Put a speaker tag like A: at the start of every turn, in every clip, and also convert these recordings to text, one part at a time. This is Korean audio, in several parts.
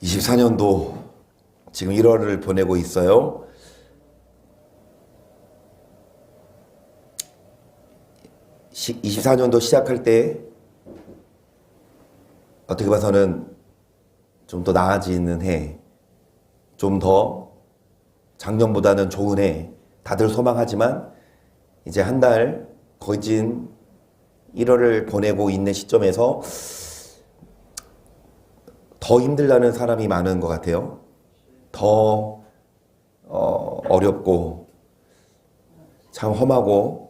A: 24년도 지금 1월을 보내고 있어요. 24년도 시작할 때 어떻게 봐서는 좀 더 나아지는 해, 좀 더 작년보다는 좋은 해, 다들 소망하지만 이제 한 달 거진 1월을 보내고 있는 시점에서 더 힘들다는 사람이 많은 것 같아요. 더 어렵고 참 험하고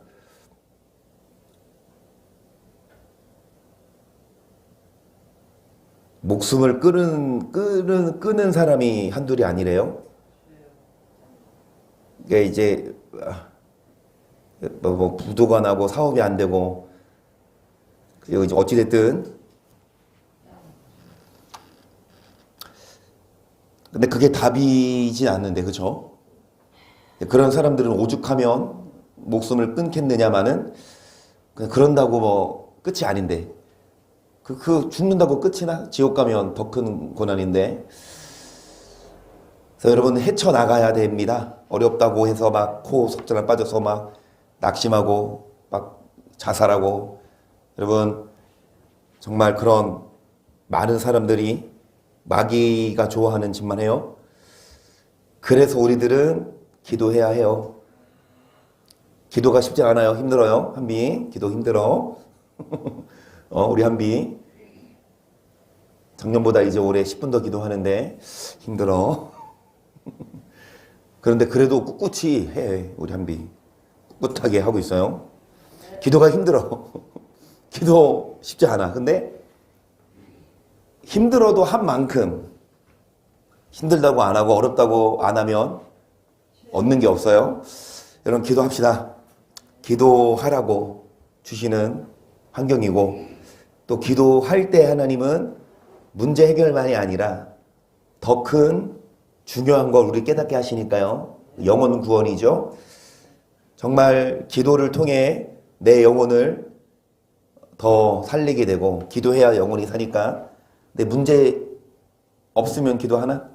A: 목숨을 끄는 사람이 한둘이 아니래요. 이게 이제 뭐 부도가 나고 사업이 안 되고, 그리고 이제 어찌됐든 근데 그게 답이진 않는데, 그렇죠? 그런 사람들은 오죽하면 목숨을 끊겠느냐마는, 그런다고 뭐 끝이 아닌데, 그 죽는다고 끝이나? 지옥 가면 더 큰 고난인데. 그래서 여러분 헤쳐나가야 됩니다. 어렵다고 해서 막 코 석전에 빠져서 막 낙심하고 막 자살하고, 여러분 정말 그런 많은 사람들이 마귀가 좋아하는 짓만 해요. 그래서 우리들은 기도해야 해요. 기도가 쉽지 않아요. 힘들어요. 한비 기도 힘들어. 우리 한비 작년보다 이제 올해 10분 더 기도하는데 힘들어. 그런데 그래도 꿋꿋이 해. 우리 한비 꿋꿋하게 하고 있어요. 기도가 힘들어. 기도 쉽지 않아. 근데 힘들어도 한 만큼, 힘들다고 안 하고 어렵다고 안 하면 얻는 게 없어요. 여러분 기도합시다. 기도하라고 주시는 환경이고, 또 기도할 때 하나님은 문제 해결만이 아니라 더 큰 중요한 걸 우리 깨닫게 하시니까요. 영혼 구원이죠. 정말 기도를 통해 내 영혼을 더 살리게 되고, 기도해야 영혼이 사니까. 근데 문제 없으면 기도하나?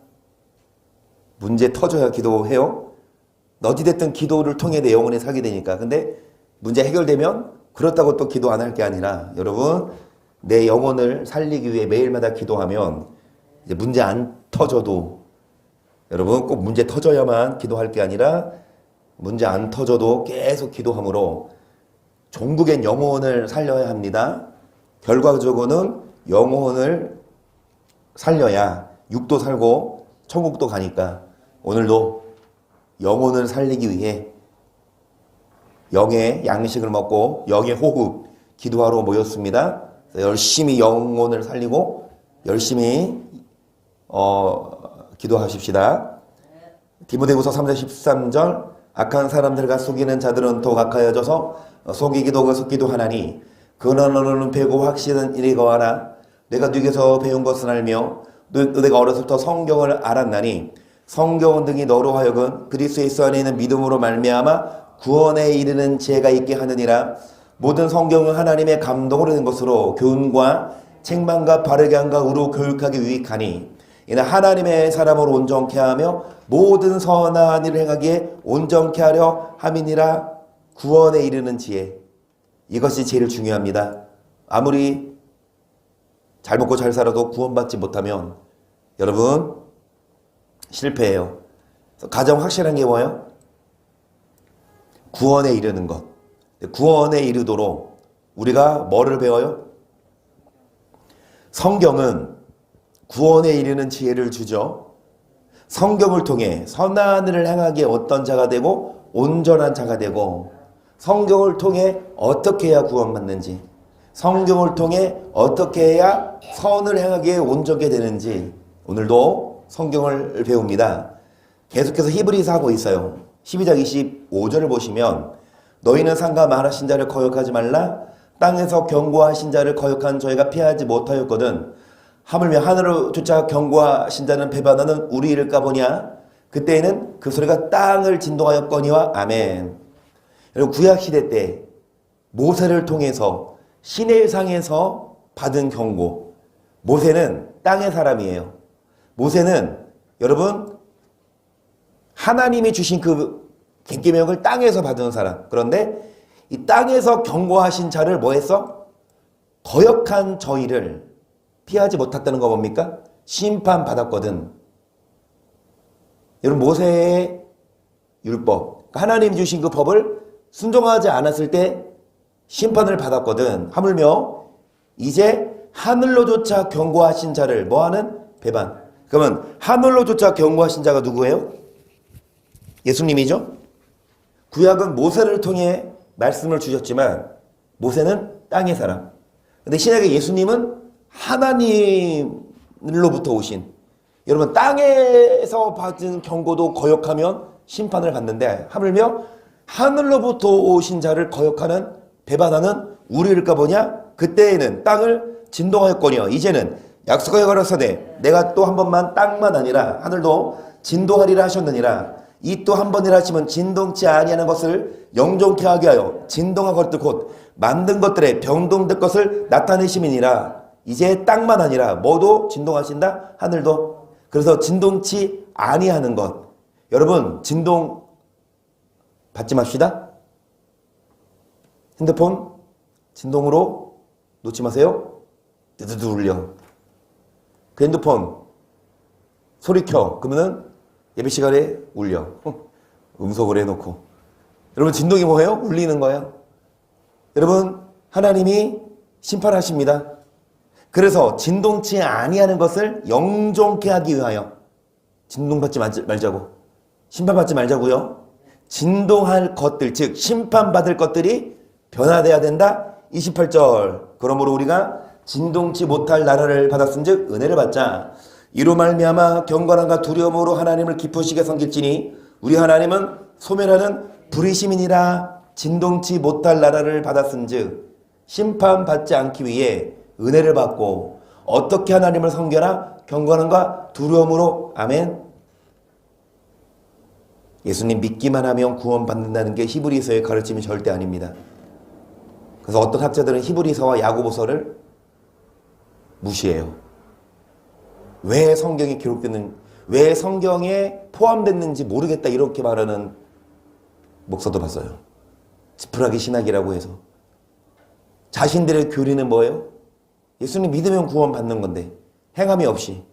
A: 문제 터져야 기도해요? 어찌됐든 기도를 통해 내 영혼이 살게 되니까. 근데 문제 해결되면 그렇다고 또 기도 안 할 게 아니라, 여러분 내 영혼을 살리기 위해 매일마다 기도하면 이제 문제 안 터져도, 여러분 꼭 문제 터져야만 기도할 게 아니라 문제 안 터져도 계속 기도함으로 종국의 영혼을 살려야 합니다. 결과적으로는 영혼을 살려야 육도 살고 천국도 가니까, 오늘도 영혼을 살리기 위해 영의 양식을 먹고 영의 호흡 기도하러 모였습니다. 열심히 영혼을 살리고 열심히 기도하십시다. 디모데후서 3장 13절 악한 사람들과 속이는 자들은 더욱 악하여져서 속이기도 속기도 하나니 근원으로는 배고 확신은 이리 거하라. 내가 네게서 배운 것은 알며 내가 어렸을부터 성경을 알았나니 성경은 등이 너로 하여금 그리스도 예수 안에 있는 믿음으로 말미암아 구원에 이르는 지혜가 있게 하느니라. 모든 성경은 하나님의 감동으로 된 것으로 교훈과 책망과 바르게 함과 의로 교육하기 유익하니 이는 하나님의 사람으로 온전케 하며 모든 선한 일을 행하기에 온전케 하려 함이니라. 구원에 이르는 지혜, 이것이 제일 중요합니다. 아무리 잘 먹고 잘 살아도 구원받지 못하면 여러분 실패해요. 가장 확실한 게 뭐예요? 구원에 이르는 것. 구원에 이르도록 우리가 뭐를 배워요? 성경은 구원에 이르는 지혜를 주죠. 성경을 통해 선한 일을 행하기에 어떤 자가 되고 온전한 자가 되고, 성경을 통해 어떻게 해야 구원받는지, 성경을 통해 어떻게 해야 선을 행하기에 온전하게 되는지 오늘도 성경을 배웁니다. 계속해서 히브리서 하고 있어요. 12장 25절을 보시면 너희는 상가 말하신 자를 거역하지 말라. 땅에서 경고하신 자를 거역한 저희가 피하지 못하였거든. 하물며 하늘을 쫓아 경고하신 자는 배반하는 우리일까 보냐. 그때에는 그 소리가 땅을 진동하였거니와. 아멘. 여러분 구약시대 때 모세를 통해서 시내상에서 받은 경고, 모세는 땅의 사람이에요. 모세는 여러분 하나님이 주신 그 계명을 땅에서 받은 사람. 그런데 이 땅에서 경고하신 자를 뭐 했어? 거역한 저희를 피하지 못했다는 거 뭡니까? 심판받았거든. 여러분 모세의 율법, 하나님 주신 그 법을 순종하지 않았을 때 심판을 받았거든. 하물며 이제 하늘로조차 경고하신 자를 뭐하는? 배반. 그러면 하늘로조차 경고하신 자가 누구예요? 예수님이죠. 구약은 모세를 통해 말씀을 주셨지만 모세는 땅의 사람. 근데 신약의 예수님은 하나님으로부터 오신, 여러분 땅에서 받은 경고도 거역하면 심판을 받는데 하물며 하늘로부터 오신 자를 거역하는, 배반하는 우리일까 보냐? 그때에는 땅을 진동하였거니와 이제는 약속하여 가라사대 내가 또 한 번만 땅만 아니라 하늘도 진동하리라 하셨느니라. 이 또 한 번이라 하시면 진동치 아니하는 것을 영존케 하게 하여 진동한 것들 곧 만든 것들의 병동될 것을 나타내심이니라. 이제 땅만 아니라 뭐도 진동하신다? 하늘도. 그래서 진동치 아니하는 것. 여러분 진동 받지 맙시다. 핸드폰 진동으로 놓지 마세요. 드드드 울려. 그 핸드폰 소리 켜. 그러면은 예배 시간에 울려. 음속으로 해놓고. 여러분 진동이 뭐예요? 울리는 거예요. 여러분 하나님이 심판하십니다. 그래서 진동치 아니하는 것을 영존케 하기 위하여 진동받지 말자고, 심판받지 말자고요. 진동할 것들, 즉 심판받을 것들이 변화돼야 된다. 28절. 그러므로 우리가 진동치 못할 나라를 받았은즉 은혜를 받자. 이로 말미암아 경건함과 두려움으로 하나님을 기쁘시게 섬길지니 우리 하나님은 소멸하는 불의심이니라. 진동치 못할 나라를 받았은즉 심판받지 않기 위해 은혜를 받고 어떻게 하나님을 섬겨라? 경건함과 두려움으로. 아멘. 예수님 믿기만 하면 구원받는다는 게 히브리서의 가르침이 절대 아닙니다. 그래서 어떤 학자들은 히브리서와 야고보서를 무시해요. 왜 성경이 기록됐는, 왜 성경에 포함됐는지 모르겠다 이렇게 말하는 목사도 봤어요. 지푸라기 신학이라고 해서. 자신들의 교리는 뭐예요? 예수님 믿으면 구원받는 건데 행함이 없이.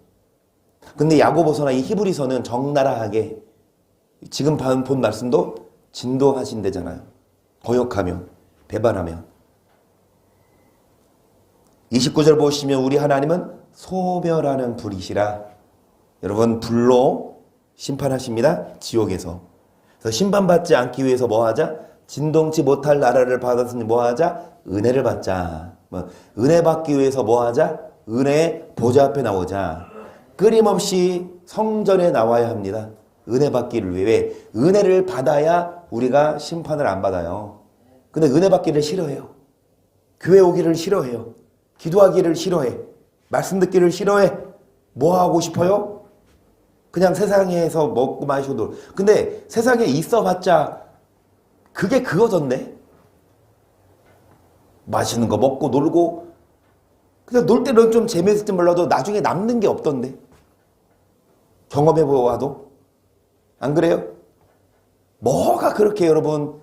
A: 근데 야고보서나 이 히브리서는 적나라하게 지금 본 말씀도 진동하신대잖아요. 거역하면, 배반하면. 29절 보시면 우리 하나님은 소멸하는 불이시라. 여러분 불로 심판하십니다. 지옥에서. 그래서 심판받지 않기 위해서 뭐하자? 진동치 못할 나라를 받았으니 뭐하자? 은혜를 받자. 은혜 받기 위해서 뭐하자? 은혜의 보좌 앞에 나오자. 끊임없이 성전에 나와야 합니다. 은혜 받기를 위해. 은혜를 받아야 우리가 심판을 안 받아요. 근데 은혜 받기를 싫어해요. 교회 오기를 싫어해요. 기도하기를 싫어해. 말씀 듣기를 싫어해. 뭐 하고 싶어요? 그냥 세상에서 먹고 마시고 놀. 근데 세상에 있어봤자 그게 그거던데. 맛있는 거 먹고 놀고 그냥 놀 때는 좀 재미있을지 몰라도 나중에 남는 게 없던데. 경험해보아도 안 그래요? 뭐가 그렇게 여러분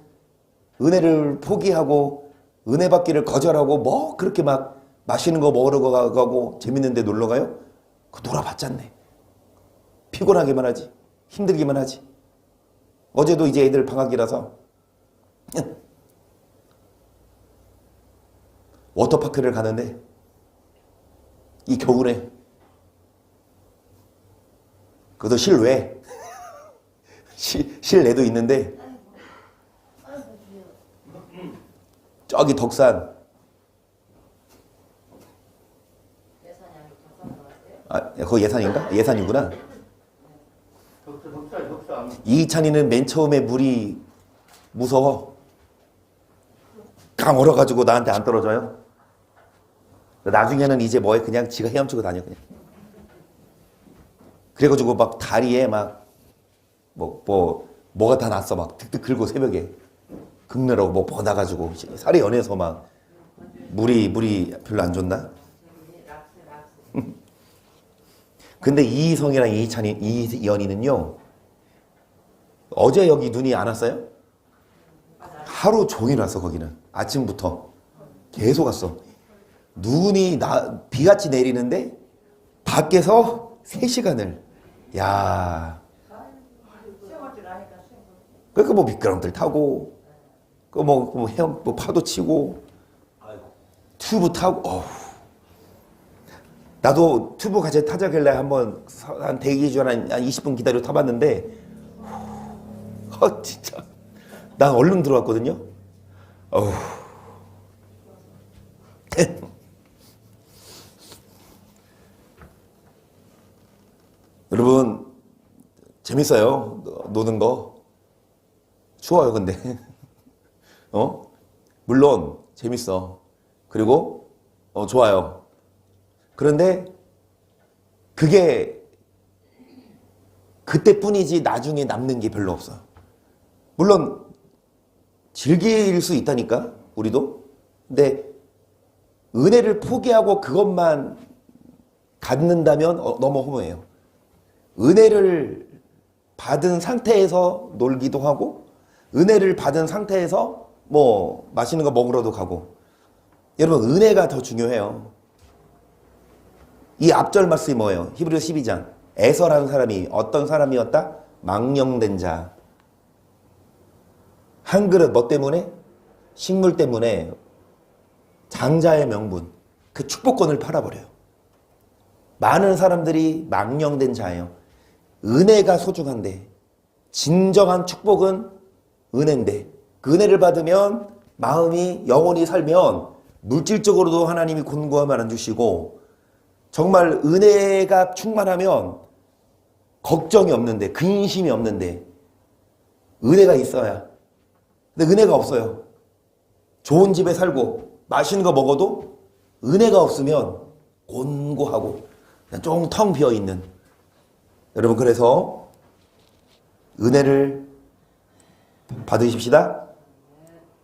A: 은혜를 포기하고 은혜 받기를 거절하고 뭐 그렇게 막 맛있는 거 먹으러 가고 재밌는 데 놀러 가요? 그거 놀아봤잖네. 피곤하기만 하지. 힘들기만 하지. 어제도 이제 애들 방학이라서 워터파크를 가는데 이 겨울에 그것도 실외 실내도 있는데 저기 덕산 그거 예산인가? 예산이구나. 이찬이는 맨 처음에 물이 무서워. 강 얼어가지고 나한테 안 떨어져요. 나중에는 이제 뭐해 그냥 지가 헤엄치고 다녀 그냥. 그래가지고 막 다리에 막 뭐가 다 났어 막 득득 긁고 새벽에 긁느라고 뭐 나가지고 살이 연해서 막 물이 별로 안 좋나? 근데 이희성이랑 이연희는요, 어제 여기 눈이 안 왔어요? 하루 종일 왔어. 거기는 아침부터 계속 왔어. 눈이 비같이 내리는데 밖에서 3시간을. 야, 그러니까 뭐 미끄럼틀 타고, 뭐 헤엄, 뭐 파도 치고, 튜브 타고. 나도 튜브 같이 타자길래 한번 한 대기 중 한 20분 기다려 타봤는데, 진짜 난 얼른 들어왔거든요. 여러분 재밌어요. 노는 거. 추워요 근데. 물론 재밌어. 그리고 좋아요. 그런데 그게 그때뿐이지 나중에 남는 게 별로 없어. 물론 즐길 수 있다니까 우리도. 근데 은혜를 포기하고 그것만 갖는다면 너무 허무해요. 은혜를 받은 상태에서 놀기도 하고, 은혜를 받은 상태에서 뭐 맛있는 거 먹으러도 가고. 여러분 은혜가 더 중요해요. 이 앞절 말씀이 뭐예요? 히브리서 12장. 에서라는 사람이 어떤 사람이었다? 망령된 자. 한 그릇 뭐 때문에? 식물 때문에 장자의 명분, 그 축복권을 팔아버려요. 많은 사람들이 망령된 자예요. 은혜가 소중한데, 진정한 축복은 은혜인데, 그 은혜를 받으면 마음이 영원히 살면 물질적으로도 하나님이 곤고함을 안 주시고, 정말 은혜가 충만하면 걱정이 없는데, 근심이 없는데, 은혜가 있어야. 근데 은혜가 없어요. 좋은 집에 살고 맛있는 거 먹어도 은혜가 없으면 곤고하고 그냥 좀 텅 비어있는. 여러분 그래서 은혜를 받으십시다.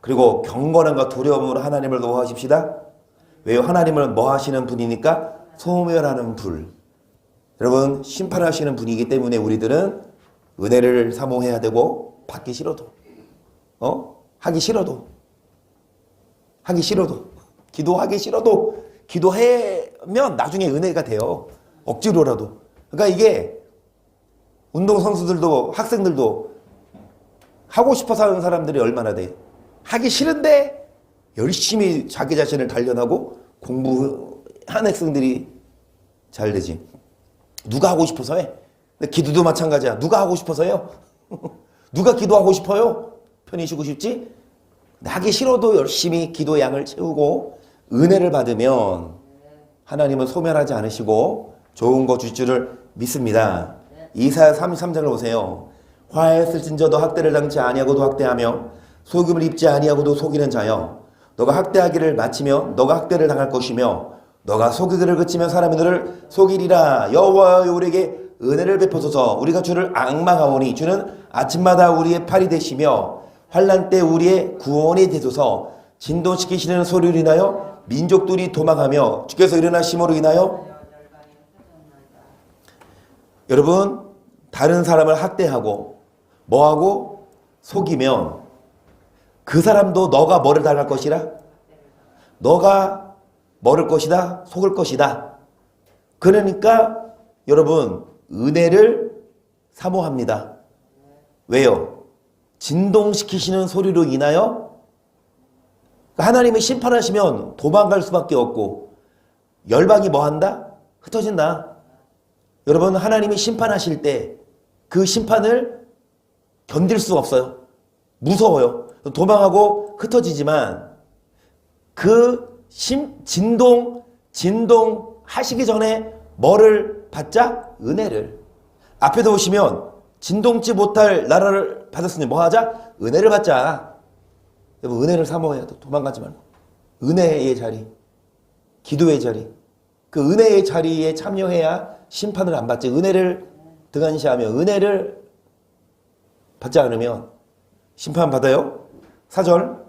A: 그리고 경건함과 두려움으로 하나님을 노하십시다. 왜요? 하나님을 뭐 하시는 분이니까? 소멸하는 불. 여러분 심판하시는 분이기 때문에 우리들은 은혜를 사모해야 되고, 받기 싫어도, 하기 싫어도, 기도하기 싫어도 기도하면 나중에 은혜가 돼요. 억지로라도. 그러니까 이게 운동선수들도 학생들도 하고 싶어서 하는 사람들이 얼마나 돼. 하기 싫은데 열심히 자기 자신을 단련하고 공부한 학생들이 잘 되지. 누가 하고 싶어서 해? 근데 기도도 마찬가지야. 누가 하고 싶어서 해요? 누가 기도하고 싶어요? 편히 쉬고 싶지? 하기 싫어도 열심히 기도 양을 채우고 은혜를 받으면 하나님은 소멸하지 않으시고 좋은 거 줄 줄을 믿습니다. 이사야 33장을 보세요. 화했을진저도 학대를 당치 아니하고도 학대하며 속임을 입지 아니하고도 속이는 자여, 너가 학대하기를 마치며 너가 학대를 당할 것이며 너가 속이기를 그치며 사람이 너를 속이리라. 여호와여 우리에게 은혜를 베푸소서. 우리가 주를 앙망하오니 주는 아침마다 우리의 팔이 되시며 환난 때 우리의 구원이 되소서. 진동시키시는 소리를 인하여 민족들이 도망하며 주께서 일어나심으로 인하여. 여러분 다른 사람을 학대하고 뭐하고 속이면 그 사람도 너가 뭐를 당할 것이라? 너가 뭐를 것이다? 속을 것이다. 그러니까 여러분 은혜를 사모합니다. 왜요? 진동시키시는 소리로 인하여 하나님이 심판하시면 도망갈 수밖에 없고 열방이 뭐한다? 흩어진다. 여러분 하나님이 심판하실 때 그 심판을 견딜 수가 없어요. 무서워요. 도망하고 흩어지지만 그 진동 하시기 전에 뭐를 받자? 은혜를. 앞에도 보시면 진동치 못할 나라를 받았으니 뭐 하자? 은혜를 받자. 여러분 은혜를 사모해야 돼. 도망가지 말고. 은혜의 자리, 기도의 자리, 그 은혜의 자리에 참여해야 심판을 안 받지. 은혜를 등한시하며 은혜를 받지 않으면 심판 받아요. 4절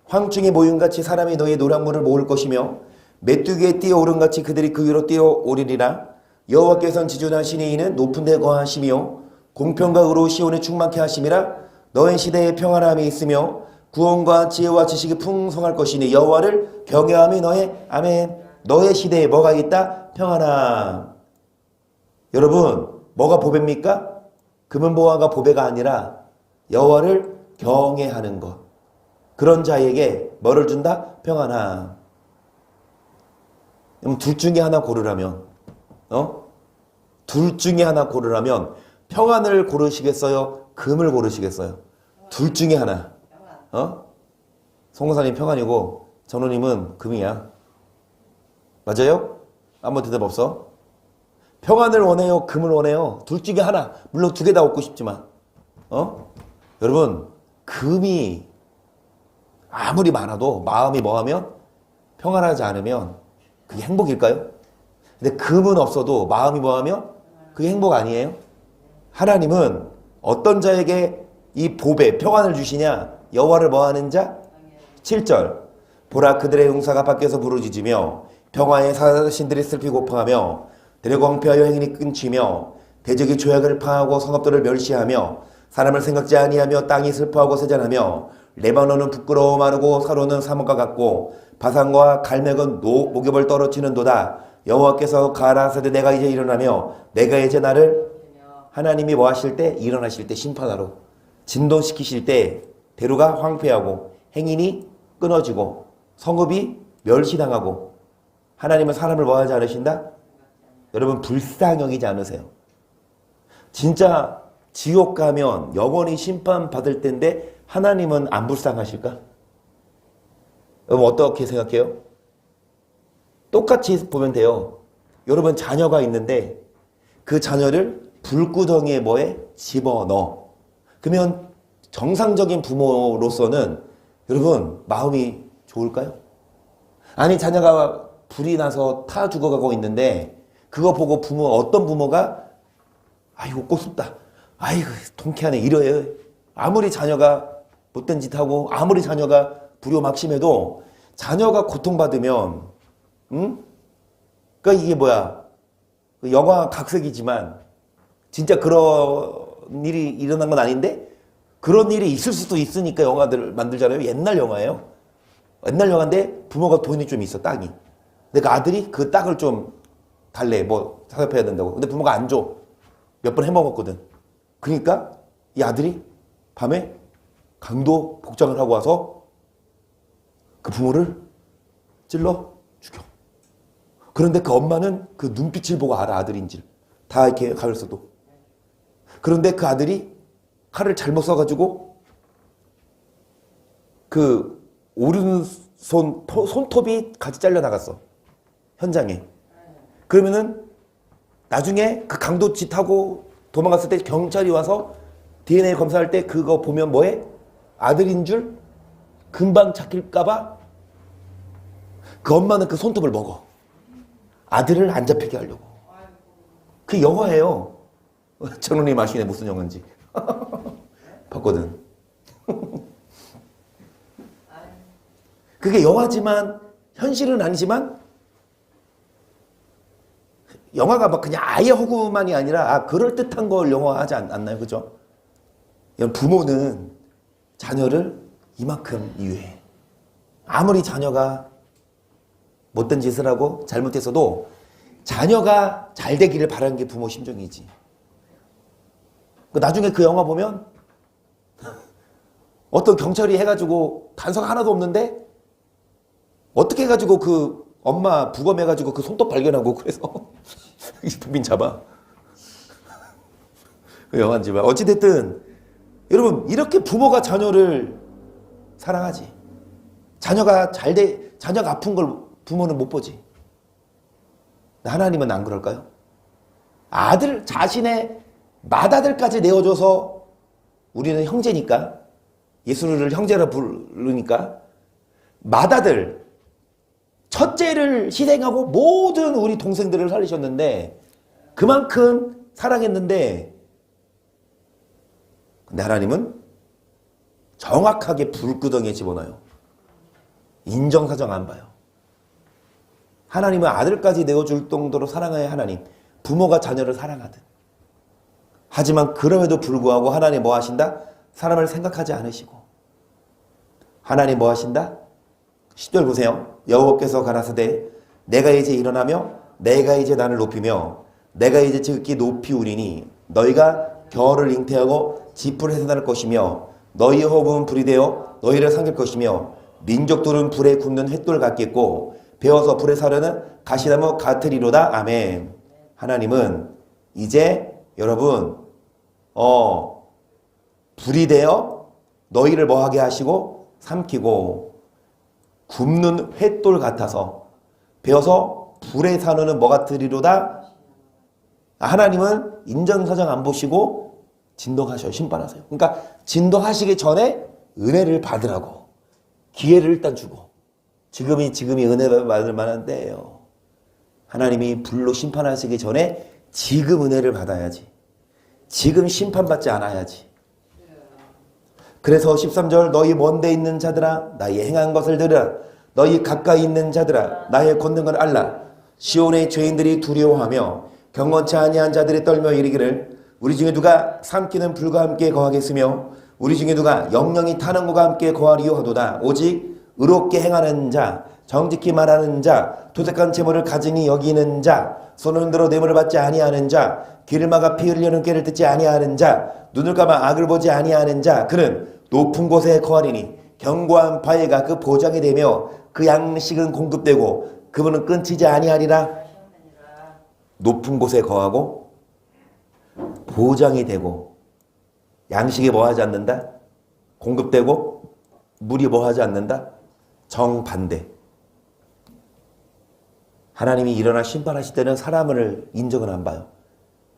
A: 황충이 모임같이 사람이 너의 노량물을 모을 것이며 메뚜기에 뛰어오른같이 그들이 그 위로 뛰어오리리라. 여호와께서는 지존하시니 이는 높은 데 거하심이요 공평과 의로 시온에 충만케 하심이라. 너의 시대에 평안함이 있으며 구원과 지혜와 지식이 풍성할 것이니 여호와를 경외함이 너의 아멘. 너의 시대에 뭐가 있다? 평안함. 여러분 뭐가 보배입니까? 금은 보화가 보배가 아니라 여호와를 경외하는 것. 그런 자에게 뭐를 준다? 평안함. 그럼 둘 중에 하나 고르라면 둘 중에 하나 고르라면 평안을 고르시겠어요? 금을 고르시겠어요? 둘 중에 하나. 송사님 평안이고 전우님은 금이야. 맞아요? 아무 대답 없어? 평안을 원해요? 금을 원해요? 둘 중에 하나. 물론 두 개 다 얻고 싶지만 여러분 금이 아무리 많아도 마음이 뭐하면 평안하지 않으면 그게 행복일까요? 근데 금은 없어도 마음이 뭐하면 그게 행복 아니에요? 하나님은 어떤 자에게 이 보배 평안을 주시냐? 여호와를 뭐하는 자? 7절 보라 그들의 용사가 밖에서 부르짖으며 평화의 사신들이 슬피 고파하며 대려고 황폐하여 행인이 끊치며 대적이 조약을 파하고 성읍들을 멸시하며 사람을 생각지 아니하며 땅이 슬퍼하고 세잔하며 레바논은 부끄러워 마르고 사로는 사뭇과 같고 바산과 갈맥은 목욕을 떨어치는도다. 여호와께서 가라사대 내가 이제 일어나며 내가 이제 나를 하나님이 뭐 하실 때? 일어나실 때 심판하러 진동시키실 때 대로가 황폐하고 행인이 끊어지고 성읍이 멸시당하고 하나님은 사람을 뭐 하지 않으신다? 여러분 불쌍형이지 않으세요? 진짜 지옥 가면 영원히 심판받을 텐데 하나님은 안 불쌍하실까? 여러분 어떻게 생각해요? 똑같이 보면 돼요. 여러분 자녀가 있는데 그 자녀를 불구덩이에 뭐에? 집어넣어. 그러면 정상적인 부모로서는 여러분 마음이 좋을까요? 아니 자녀가 불이 나서 타 죽어가고 있는데 그거 보고 어떤 부모가 아이고 꼽습다. 아이고 통쾌하네 이래요. 아무리 자녀가 못된 짓 하고 아무리 자녀가 불효막심해도 자녀가 고통받으면 그러니까 이게 뭐야? 영화 각색이지만 진짜 그런 일이 일어난 건 아닌데 그런 일이 있을 수도 있으니까 영화들 만들잖아요. 옛날 영화예요. 옛날 영화인데 부모가 돈이 좀 있어 땅이. 근데 그 아들이 그 땅을 좀 달래 뭐 사업해야 된다고. 근데 부모가 안 줘. 몇 번 해먹었거든. 그러니까 이 아들이 밤에 강도 복장을 하고 와서 그 부모를 찔러 죽여. 그런데 그 엄마는 그 눈빛을 보고 알아 아들인지를. 다 이렇게 칼을 써도. 그런데 그 아들이 칼을 잘못 써가지고 그 오른손 손톱이 같이 잘려나갔어. 현장에. 그러면은 나중에 그 강도 짓하고 도망갔을 때 경찰이 와서 DNA 검사할 때 그거 보면 뭐해? 아들인 줄 금방 잡힐까봐 그 엄마는 그 손톱을 먹어. 아들을 안 잡히게 하려고. 그 영화예요. 전우님 아시네 무슨 영화인지. 봤거든. 그게 영화지만 현실은 아니지만 영화가 막 그냥 아예 허구만이 아니라 그럴듯한 걸 영화하지 않나요? 그죠? 부모는 자녀를 이만큼 이해해. 아무리 자녀가 못된 짓을 하고 잘못했어도 자녀가 잘 되기를 바라는 게 부모 심정이지. 나중에 그 영화 보면 어떤 경찰이 해가지고 단서가 하나도 없는데 어떻게 해가지고 그 엄마 부검해가지고 그 손톱 발견하고 그래서 범인 잡아. 그 영화인지만 어찌됐든 여러분 이렇게 부모가 자녀를 사랑하지. 자녀가 자녀가 아픈 걸 부모는 못 보지. 하나님은 안 그럴까요? 아들 자신의 맏아들까지 내어줘서 우리는 형제니까 예수를 형제라 부르니까 맏아들 첫째를 희생하고 모든 우리 동생들을 살리셨는데 그만큼 사랑했는데 근데 하나님은 정확하게 불구덩이에 집어넣어요. 인정사정 안 봐요. 하나님은 아들까지 내어줄 정도로 사랑해야 하나님. 부모가 자녀를 사랑하듯. 하지만 그럼에도 불구하고 하나님 뭐 하신다? 사람을 생각하지 않으시고. 하나님 뭐 하신다? 10절 보세요. 여호와께서 가라사대 내가 이제 일어나며 내가 이제 나를 높이며 내가 이제 지극히 높이우리니 너희가 겨울을 잉태하고 지풀을 해산할 것이며 너희의 호흡은 불이 되어 너희를 삼킬 것이며 민족들은 불에 굽는 횃돌 같겠고 베어서 불에 사르는 가시나무 같으리로다. 아멘. 하나님은 이제 여러분 불이 되어 너희를 뭐하게 하시고 삼키고 굽는 횃돌 같아서 베어서 불에 사르는 뭐 같으리로다. 하나님은 인정사정 안 보시고 진동하셔요. 심판하세요. 그러니까 진동하시기 전에 은혜를 받으라고 기회를 일단 주고 지금이 은혜 받을 만한 때예요. 하나님이 불로 심판하시기 전에 지금 은혜를 받아야지. 지금 심판받지 않아야지. 그래서 13절 너희 먼데 있는 자들아 나의 행한 것을 들으라. 너희 가까이 있는 자들아 나의 권능을 알라. 시온의 죄인들이 두려워하며 경건치 아니한 자들이 떨며 이르기를 우리 중에 누가 삼키는 불과 함께 거하겠으며 우리 중에 누가 영영이 타는 것과 함께 거하리요 하도다. 오직 의롭게 행하는 자 정직히 말하는 자 토색한 채무를 가증히 여기는 자 손을 흔들어 뇌물을 받지 아니하는 자 귀를 막아 피 흘리는 꾀를 듣지 아니하는 자 눈을 감아 악을 보지 아니하는 자 그는 높은 곳에 거하리니 견고한 바위가 그 보장이 되며 그 양식은 공급되고 그분은 끊치지 아니하리라. 높은 곳에 거하고 보장이 되고 양식이 뭐하지 않는다? 공급되고 물이 뭐하지 않는다? 정반대. 하나님이 일어나 심판하실 때는 사람을 인정을 안 봐요.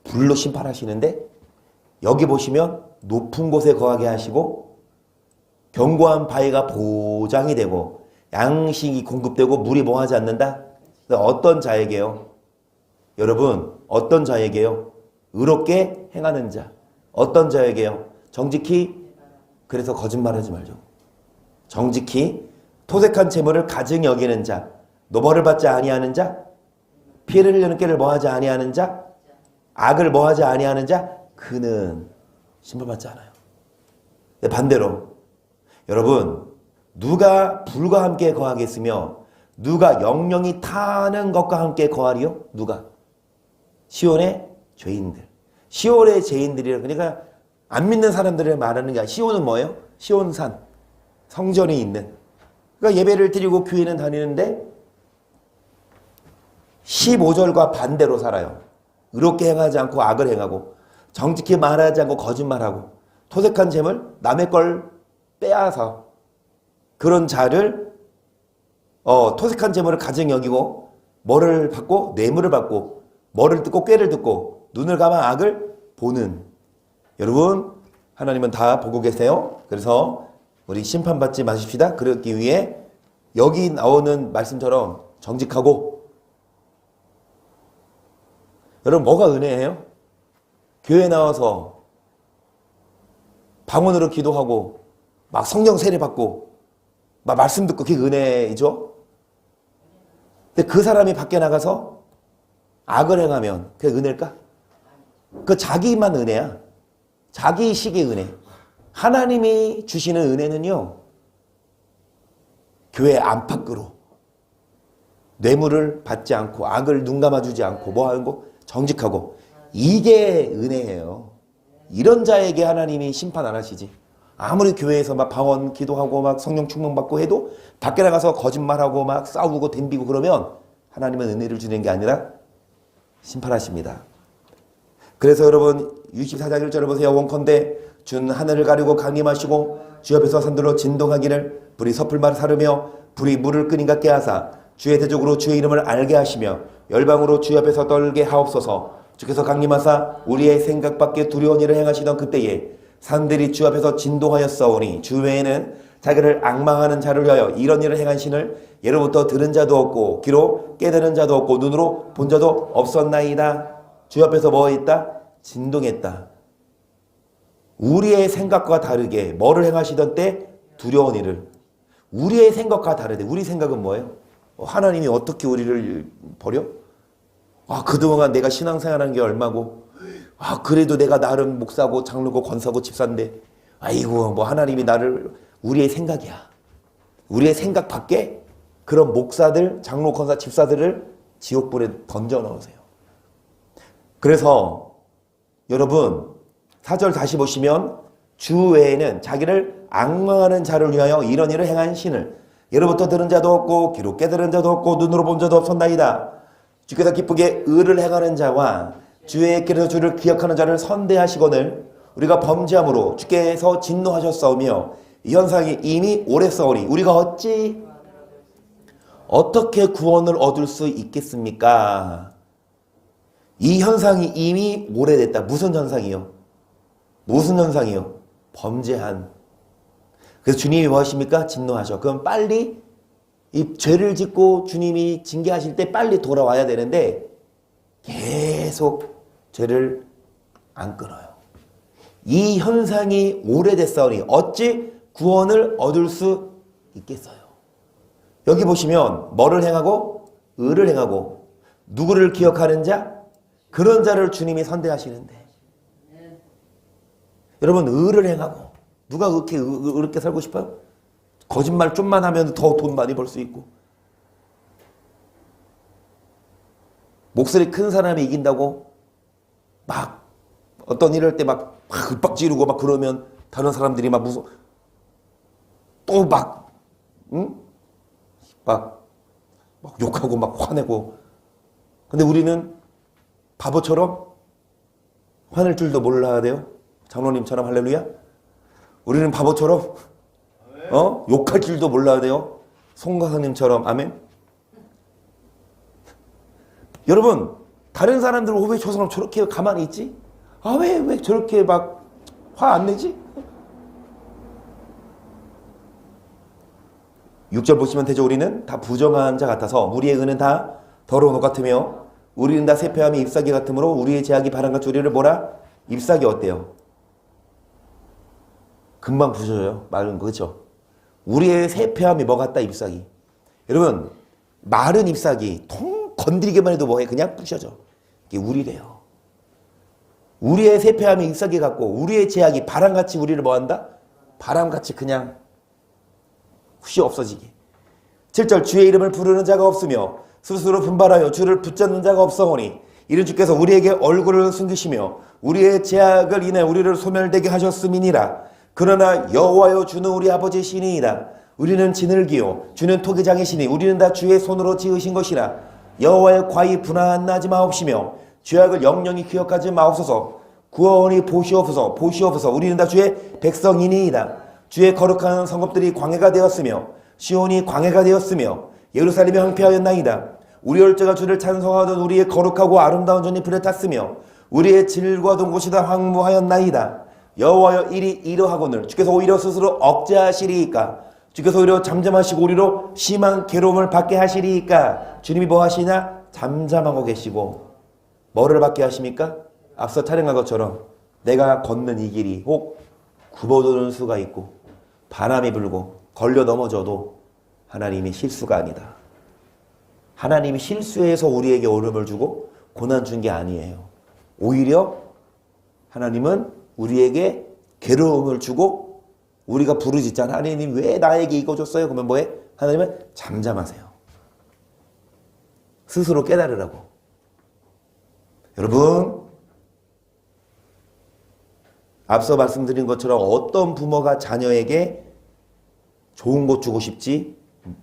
A: 불로 심판하시는데 여기 보시면 높은 곳에 거하게 하시고 견고한 바위가 보장이 되고 양식이 공급되고 물이 뭐하지 않는다? 어떤 자에게요? 여러분 어떤 자에게요? 의롭게 행하는 자. 어떤 자에게요? 정직히. 그래서 거짓말하지 말죠. 정직히 토색한 재물을 가증히 여기는 자. 노벌을 받지 아니하는 자. 피해를 흘리는 꾀를 뭐하지 아니하는 자. 악을 뭐하지 아니하는 자. 그는 심판받지 않아요. 반대로 여러분 누가 불과 함께 거하겠으며 누가 영영이 타는 것과 함께 거하리요? 누가? 시온의 죄인들. 시온의 죄인들이라 그러니까 안 믿는 사람들을 말하는 게 아니라 시온은 뭐예요? 시온산. 성전이 있는. 그러니까 예배를 드리고 교회는 다니는데 15절과 반대로 살아요. 의롭게 행하지 않고 악을 행하고 정직히 말하지 않고 거짓말하고 토색한 재물 남의 걸 빼앗아 그런 자를 토색한 재물을 가증히 여기고 뭐를 받고 뇌물을 받고 뭐를 듣고 꾀를 듣고 눈을 감아 악을 보는. 여러분 하나님은 다 보고 계세요. 그래서 우리 심판받지 마십시다. 그러기 위해 여기 나오는 말씀처럼 정직하고. 여러분 뭐가 은혜예요? 교회 나와서 방언으로 기도하고 막 성령 세례 받고 막 말씀 듣고 그게 은혜이죠. 근데 그 사람이 밖에 나가서 악을 행하면 그게 은혜일까? 그 자기만 은혜야. 자기식의 은혜. 하나님이 주시는 은혜는요. 교회 안팎으로 뇌물을 받지 않고 악을 눈 감아주지 않고 뭐 하는 거? 정직하고. 이게 은혜예요. 이런 자에게 하나님이 심판 안 하시지. 아무리 교회에서 막 방언 기도하고 막 성령 충만받고 해도 밖에 나가서 거짓말하고 막 싸우고 덤비고 그러면 하나님은 은혜를 주는 게 아니라 심판하십니다. 그래서 여러분 64장 1절을 보세요. 원컨대 준 하늘을 가리고 강림하시고 주 앞에서 산들로 진동하기를 불이 섭을만 사르며 불이 물을 끓인 같게 하사 주의 대적으로 주의 이름을 알게 하시며 열방으로 주 앞에서 떨게 하옵소서. 주께서 강림하사 우리의 생각밖에 두려운 일을 행하시던 그때에 산들이 주 앞에서 진동하였사오니 주 외에는 자기를 앙망하는 자를 위하여 이런 일을 행한 신을 예로부터 들은 자도 없고 귀로 깨달은 자도 없고 눈으로 본 자도 없었나이다. 주 앞에서 뭐 했다? 진동했다. 우리의 생각과 다르게 뭐를 행하시던 때? 두려운 일을. 우리의 생각과 다르대. 우리 생각은 뭐예요? 하나님이 어떻게 우리를 버려? 아, 그동안 내가 신앙생활한 게 얼마고, 아, 그래도 내가 나름 목사고 장로고 권사고 집사인데, 아이고, 뭐 하나님이 나를, 우리의 생각이야. 우리의 생각 밖에 그런 목사들, 장로, 권사, 집사들을 지옥불에 던져 넣으세요. 그래서 여러분 4절 다시 보시면 주 외에는 자기를 앙망하는 자를 위하여 이런 일을 행한 신을 예로부터 들은 자도 없고 귀로 깨달은 자도 없고 눈으로 본 자도 없었나이다. 주께서 기쁘게 의를 행하는 자와 주의 길에서 주를 기억하는 자를 선대하시거늘 우리가 범죄함으로 주께서 진노하셨사오며 이 현상이 이미 오래싸우니 우리가 어떻게 구원을 얻을 수 있겠습니까? 이 현상이 이미 오래됐다. 무슨 현상이요? 무슨 현상이요? 범죄한. 그래서 주님이 뭐 하십니까? 진노하셔. 그럼 빨리 이 죄를 짓고 주님이 징계하실 때 빨리 돌아와야 되는데 계속 죄를 안 끊어요. 이 현상이 오래됐사오니 어찌 구원을 얻을 수 있겠어요? 여기 보시면 뭐를 행하고 의를 행하고 누구를 기억하는 자? 그런 자를 주님이 선대하시는데 여러분 의를 행하고 누가 그렇게 살고 싶어요? 거짓말 좀만 하면 더 돈 많이 벌 수 있고 목소리 큰 사람이 이긴다고 막 어떤 일을 때 막 윽박 지르고 막 그러면 다른 사람들이 막 또 막 응? 막 욕하고 막 화내고 근데 우리는 바보처럼 화낼 줄도 몰라야 돼요. 장로님처럼 할렐루야. 우리는 바보처럼 욕할 줄도 몰라야 돼요. 송가사님처럼 아멘. 여러분 다른 사람들은 왜 저 사람 저렇게 가만히 있지? 아 왜 저렇게 막 화 안 내지? 6절 보시면 되죠. 우리는 다 부정한 자 같아서 우리의 의는 다 더러운 옷 같으며 우리는 다 세폐함이 잎사귀 같으므로 우리의 제약이 바람같이 우리를 뭐라? 잎사귀 어때요? 금방 부서져요. 마른 거 그렇죠? 우리의 세폐함이 뭐 같다? 잎사귀. 여러분 마른 잎사귀 건드리기만 해도 뭐해? 그냥 부셔져. 이게 우리래요. 우리의 세폐함이 잎사귀 같고 우리의 제약이 바람같이 우리를 뭐한다? 바람같이 그냥 후 없어지게. 7절 주의 이름을 부르는 자가 없으며 스스로 분발하여 주를 붙잡는 자가 없사오니 이는 주께서 우리에게 얼굴을 숨기시며 우리의 제약을 인해 우리를 소멸되게 하셨음이니라. 그러나 여호와여 주는 우리 아버지 신이이다. 우리는 지늘기요 주는 토기장이시니 우리는 다 주의 손으로 지으신 것이라. 여호와의 과히 분한하지 마옵시며 죄악을 영영히 기억하지 마옵소서. 구원이 보시옵소서. 우리는 다 주의 백성이니이다. 주의 거룩한 성읍들이 광야가 되었으며 시온이 광야가 되었으며 예루살렘이 황폐하였나이다. 우리 열조가 주를 찬송하던 우리의 거룩하고 아름다운 전이 불에 탔으며 우리의 질과던 곳이 다 황무하였나이다. 여호와여 일이 이러하거늘 주께서 오히려 스스로 억제하시리이까? 주께서 오히려 잠잠하시고 우리로 심한 괴로움을 받게 하시리이까? 주님이 뭐 하시냐? 잠잠하고 계시고 뭐를 받게 하십니까? 앞서 찬양한 것처럼 내가 걷는 이 길이 혹 굽어도는 수가 있고 바람이 불고 걸려 넘어져도 하나님이 실수가 아니다. 하나님이 실수해서 우리에게 어려움을 주고 고난 준 게 아니에요. 오히려 하나님은 우리에게 괴로움을 주고 우리가 부르짖잖아. 하나님 왜 나에게 이거 줬어요? 그러면 뭐해? 하나님은 잠잠하세요. 스스로 깨달으라고. 여러분 앞서 말씀드린 것처럼 어떤 부모가 자녀에게 좋은 것 주고 싶지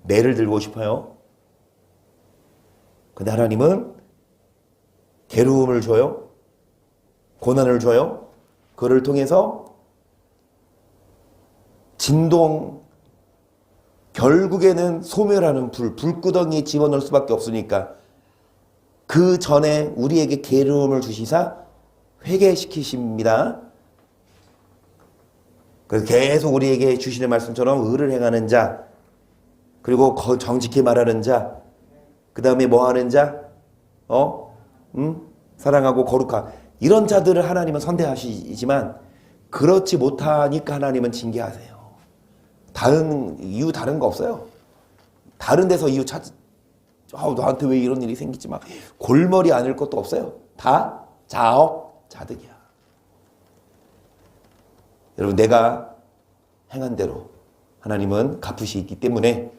A: 매를 들고 싶어요. 근데 하나님은 괴로움을 줘요. 고난을 줘요. 그를 통해서 진동 결국에는 소멸하는 불구덩이에 집어넣을 수밖에 없으니까 그 전에 우리에게 괴로움을 주시사 회개시키십니다. 그래서 계속 우리에게 주시는 말씀처럼 의를 행하는 자, 그리고 정직히 말하는 자, 그 다음에 뭐 하는 자, 사랑하고 거룩한 이런 자들을 하나님은 선대하시지만 그렇지 못하니까 하나님은 징계하세요. 다른 거 없어요. 다른 데서 이유 나한테 왜 이런 일이 생기지? 막 골머리 앓을 것도 없어요. 다 자업자득이야. 여러분, 내가 행한 대로 하나님은 갚으시기 때문에,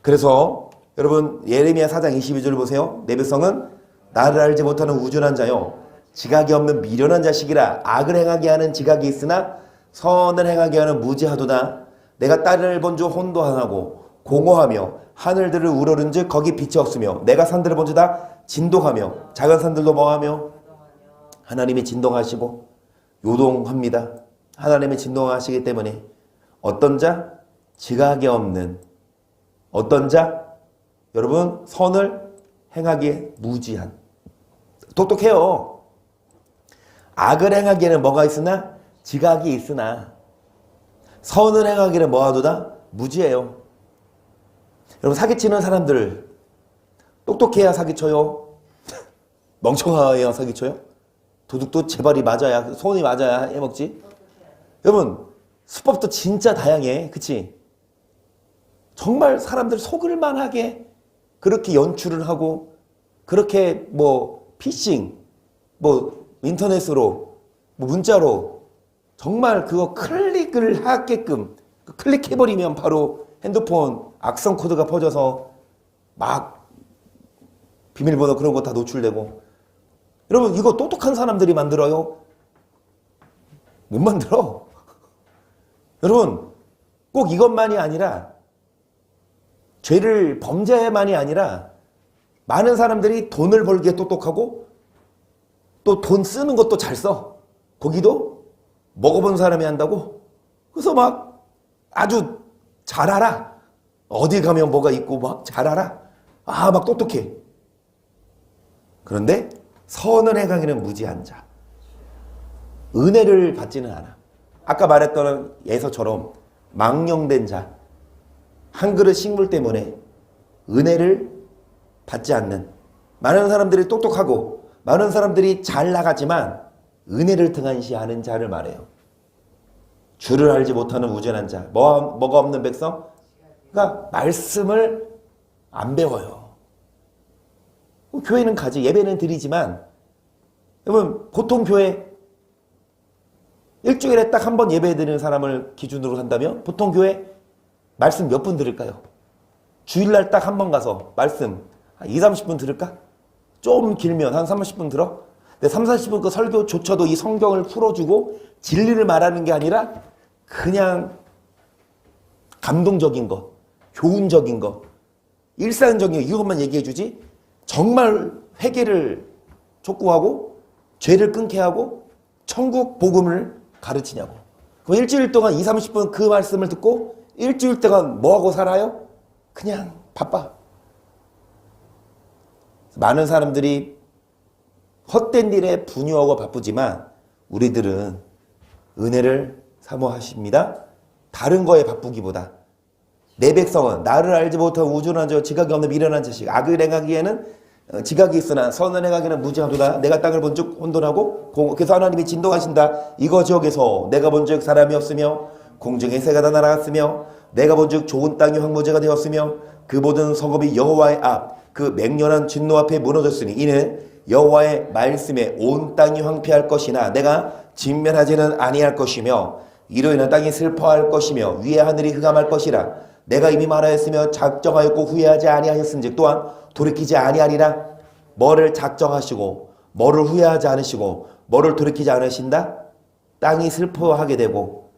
A: 그래서 여러분 예레미야 4장 22절 보세요. 내 백성은 나를 알지 못하는 우둔한 자요 지각이 없는 미련한 자식이라. 악을 행하게 하는 지각이 있으나 선을 행하게 하는 무지하도다. 내가 땅을 본즉 혼도 안 하고 공허하며 하늘들을 우러른즉 거기 빛이 없으며 내가 산들을 본즉 다 진동하며 작은 산들도 뭐하며. 하나님이 진동하시고 요동합니다. 하나님이 진동하시기 때문에 어떤 자? 지각이 없는. 어떤 자? 여러분, 선을 행하기에 무지한. 똑똑해요. 악을 행하기에는 뭐가 있으나? 지각이 있으나 선을 행하기는 뭐하도다? 무지해요. 여러분, 사기치는 사람들 똑똑해야 사기쳐요? 멍청해야 사기쳐요? 도둑도 제발이 맞아야, 손이 맞아야 해먹지? 여러분, 수법도 진짜 다양해. 그치? 정말 사람들 속을 만하게 그렇게 연출을 하고, 그렇게 피싱, 인터넷으로, 문자로 정말 그거 클릭을 하게끔, 클릭해버리면 바로 핸드폰 악성 코드가 퍼져서 막 비밀번호 그런 거 다 노출되고. 여러분, 이거 똑똑한 사람들이 만들어요? 못 만들어. 여러분, 꼭 이것만이 아니라, 죄를 범죄만이 아니라 많은 사람들이 돈을 벌기에 똑똑하고 또 돈 쓰는 것도 잘 써. 거기도 먹어본 사람이 한다고. 그래서 막 아주 잘 알아. 어디 가면 뭐가 있고 막 잘 알아. 막 똑똑해. 그런데 선을 행하기는 무지한 자. 은혜를 받지는 않아. 아까 말했던 에서처럼 망령된 자. 한 그릇 식물 때문에 은혜를 받지 않는. 많은 사람들이 똑똑하고 많은 사람들이 잘 나가지만 은혜를 등한시하는 자를 말해요. 주를 알지 못하는 우둔한 자. 뭐가 없는 백성? 그러니까 말씀을 안 배워요. 교회는 가지, 예배는 드리지만, 여러분, 보통 교회 일주일에 딱 한 번 예배 드리는 사람을 기준으로 한다면 보통 교회 말씀 몇 분 들을까요? 주일날 딱 한 번 가서 말씀 한 2, 30분 들을까? 좀 길면 한 30분 들어? 근데 3, 40분 그 설교조차도 이 성경을 풀어주고 진리를 말하는 게 아니라 그냥 감동적인 거, 교훈적인 거, 일상적인 거, 이것만 얘기해주지 정말 회개를 촉구하고 죄를 끊게 하고 천국 복음을 가르치냐고. 그럼 일주일 동안 2, 30분 그 말씀을 듣고 일주일 동안 뭐하고 살아요? 그냥 바빠. 많은 사람들이 헛된 일에 분유하고 바쁘지만 우리들은 은혜를 사모하십니다. 다른 거에 바쁘기보다 내 백성은 나를 알지 못하고 우둔한 자 지각이 없는 미련한 자식. 악을 행하기에는 지각이 있으나 선을 행하기는 무지하도다. 내가 땅을 본즉 혼돈하고 그래서 하나님이 진동하신다. 이거 지역에서 내가 본즉 사람이 없으며 공중의 새가 다 날아갔으며 내가 본즉 좋은 땅이 황무지가 되었으며 그 모든 성읍이 여호와의 앞 그 맹렬한 진노 앞에 무너졌으니 이는 여호와의 말씀에 온 땅이 황폐할 것이나 내가 진멸하지는 아니할 것이며 이로 인한 땅이 슬퍼할 것이며 위에 하늘이 흑암할 것이라. 내가 이미 말하였으며 작정하였고 후회하지 아니하였은즉 또한 돌이키지 아니하리라. 뭐를 작정하시고 뭐를 후회하지 않으시고 뭐를 돌이키지 않으신다? 땅이 슬퍼하게 되고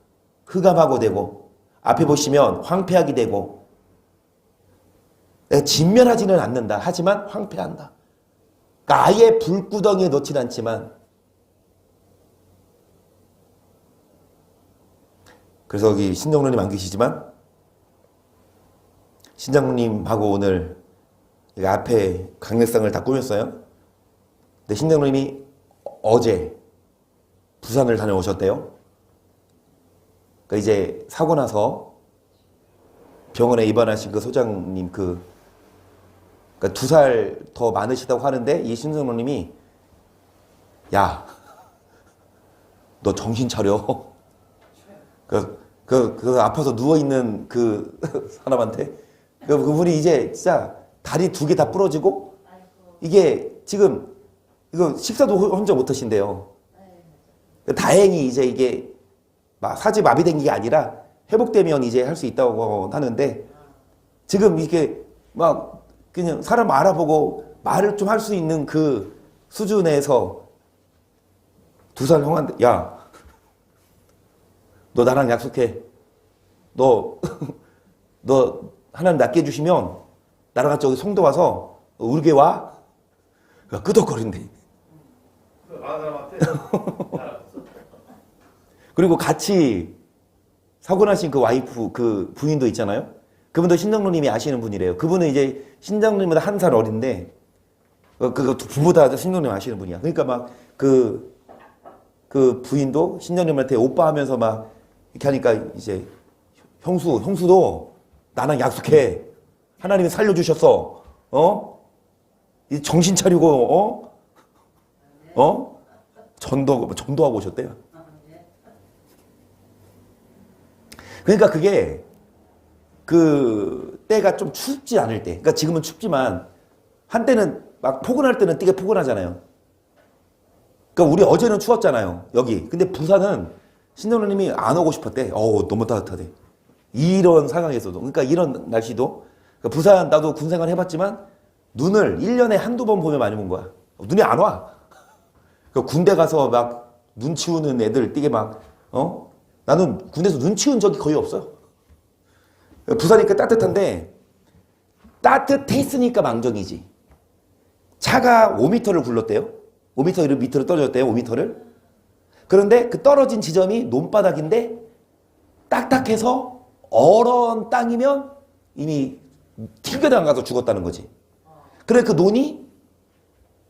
A: 흑암하고 되고 앞에 보시면 황폐하게 되고 진멸하지는 않는다. 하지만 황폐한다. 그러니까 아예 불구덩이에 넣진 않지만. 그래서 여기 신정로님 안 계시지만 신장로님하고 오늘 앞에 강례상을 다 꾸몄어요. 근데 신장로님이 어제 부산을 다녀오셨대요. 그러니까 이제 사고 나서 병원에 입원하신 그 소장님 그러니까 2살 더 많으시다고 하는데 이 신장로님이 야, 너 정신 차려. 그 아파서 누워있는 그 사람한테 그분이 이제 진짜 다리 두 개 다 부러지고 이게 지금 이거 식사도 혼자 못 하신대요. 다행히 이제 이게 사지 마비된 게 아니라 회복되면 이제 할 수 있다고 하는데 지금 이게 막 그냥 사람 알아보고 말을 좀 할 수 있는 그 수준에서 2살 형한테 야, 너 나랑 약속해. 너 하나님 낫게 해주시면 나랑 같이 여기 송도 와서 울게 와. 끄덕거린대. 그리고 같이 사고 나신 그 와이프, 그 부인도 있잖아요. 그분도 신장로님이 아시는 분이래요. 그분은 이제 신장로님보다 1살 어린데, 그 부부다 신장로님 아시는 분이야. 그러니까 막 그 부인도 신장로님한테 오빠 하면서 막 이렇게 하니까 이제 형수도 나랑 약속해. 하나님이 살려주셨어. 이 정신 차리고, 전도하고 오셨대요. 그러니까 그게 그 때가 좀 춥지 않을 때. 그러니까 지금은 춥지만 한때는 막 포근할 때는 되게 포근하잖아요. 그러니까 우리 어제는 추웠잖아요. 여기. 근데 부산은 신정로님이 안 오고 싶었대. 너무 따뜻하대. 이런 상황에서도. 그러니까 이런 날씨도. 그러니까 부산 나도 군생활 해봤지만 눈을 1년에 한두 번 보면 많이 본 거야. 눈이 안 와. 그러니까 군대 가서 막 눈 치우는 애들 되게 막 나는 군대에서 눈 치운 적이 거의 없어요. 부산이니까 따뜻한데 따뜻했으니까 망정이지. 차가 5m를 굴렀대요. 5m 밑으로 떨어졌대요. 5m를. 그런데 그 떨어진 지점이 논바닥인데 딱딱해서 얼은 땅이면 이미 튕겨나가서 가서 죽었다는 거지. 그래 그 논이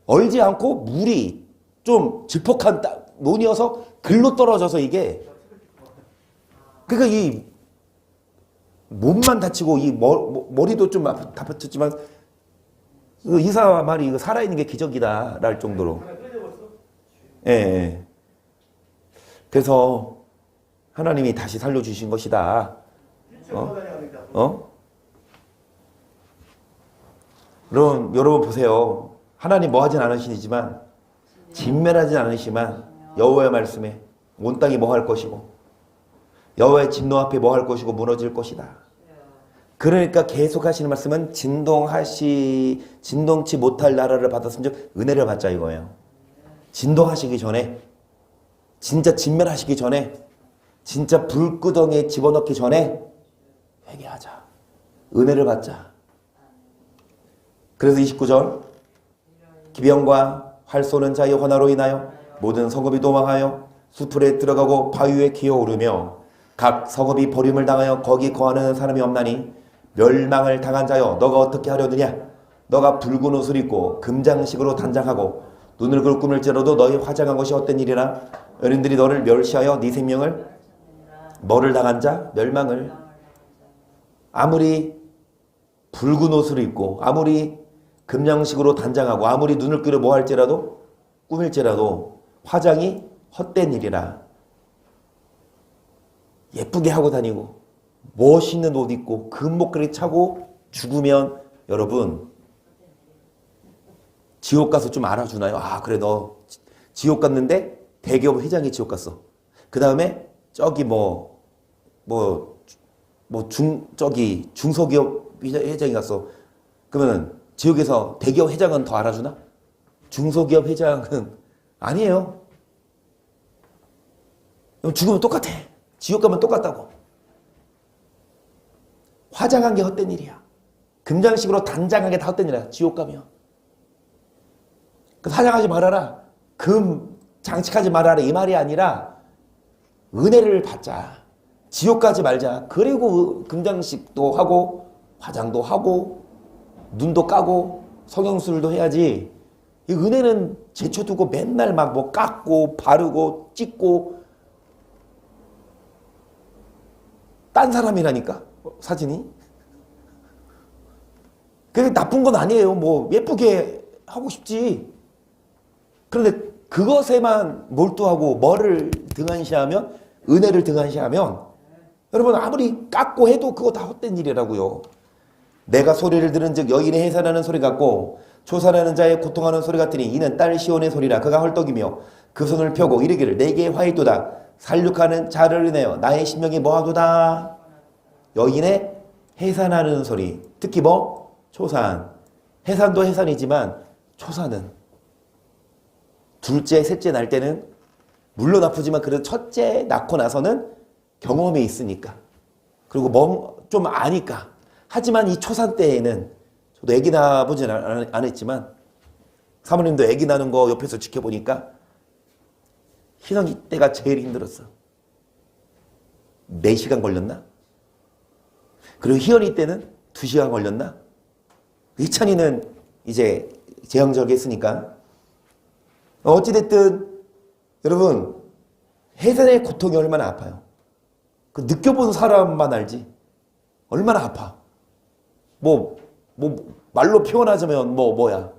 A: 얼지 않고 물이 좀 질퍽한 논이어서 글로 떨어져서 이게 그러니까 이 몸만 다치고 이 머리도 좀 다쳤지만 이사 말이 이거 살아있는 게 기적이다 랄 정도로. 예. 그래서 하나님이 다시 살려주신 것이다. 여러분 보세요. 하나님 뭐 하진 않으시지만 진멸하진 않으시지만 여호와의 말씀에 온 땅이 뭐 할 것이고 여호와의 진노 앞에 뭐 할 것이고 무너질 것이다. 그러니까 계속 하시는 말씀은 진동치 못할 나라를 받았으면 은혜를 받자 이거예요. 진동하시기 전에 진짜 진멸하시기 전에 진짜 불구덩이에 집어넣기 전에 회개하자. 은혜를 받자. 그래서 29절 기병과 활 쏘는 자의 화나로 인하여 모든 성읍이 도망하여 수풀에 들어가고 바위 위에 기어오르며 각 성읍이 버림을 당하여 거기 거하는 사람이 없나니 멸망을 당한 자여 너가 어떻게 하려느냐. 너가 붉은 옷을 입고 금장식으로 단장하고 눈을 긁고 꾸밀지라도 너희 화장한 것이 헛된 일이라. 어린들이 너를 멸시하여 네 생명을 뭐를 당한 자? 멸망을. 아무리 붉은 옷을 입고 아무리 금장식으로 단장하고 아무리 눈을 끓여 뭐 할지라도 꾸밀지라도 화장이 헛된 일이라. 예쁘게 하고 다니고 멋있는 옷 입고 금목걸이 차고 죽으면 여러분 지옥 가서 좀 알아주나요? 그래 너 지옥 갔는데 대기업 회장이 지옥 갔어. 그 다음에 저기 중소기업 회장이 갔어. 그러면 지옥에서 대기업 회장은 더 알아주나? 중소기업 회장은 아니에요. 죽으면 똑같아. 지옥 가면 똑같다고. 화장한 게 헛된 일이야. 금장식으로 단장한 게 다 헛된 일이야. 지옥 가면. 화장하지 말아라. 금 장식하지 말아라. 이 말이 아니라 은혜를 받자. 지옥 가지 말자. 그리고 금장식도 하고 화장도 하고 눈도 까고 성형술도 해야지. 이 은혜는 제쳐두고 맨날 막 뭐 깎고 바르고 찍고 딴 사람이라니까 사진이. 그게 나쁜 건 아니에요. 뭐 예쁘게 하고 싶지. 그런데 그것에만 몰두하고 뭐를 등한시하면 은혜를 등한시하면 여러분 아무리 깎고 해도 그거 다 헛된 일이라고요. 내가 소리를 들은 즉 여인의 해산하는 소리 같고 초산하는 자의 고통하는 소리 같으니 이는 딸 시온의 소리라. 그가 헐떡이며 그 손을 펴고 이르기를 내게 화 있도다. 살육하는 자를 인하여 나의 심령이 뭐하도다. 여인의 해산하는 소리. 특히 뭐? 초산. 해산도 해산이지만 초산은 둘째, 셋째 날 때는 물론 아프지만 그래도 첫째 낳고 나서는 경험이 있으니까 그리고 좀 아니까. 하지만 이 초산 때에는 저도 아기 낳아보진 않았지만 사모님도 아기 낳는 거 옆에서 지켜보니까 희성이 때가 제일 힘들었어. 4시간 걸렸나? 그리고 희연이 때는 2시간 걸렸나? 희찬이는 이제 제왕절개했으니까. 어찌됐든 여러분 해산의 고통이 얼마나 아파요. 그 느껴본 사람만 알지 얼마나 아파. 말로 표현하자면 뭐야?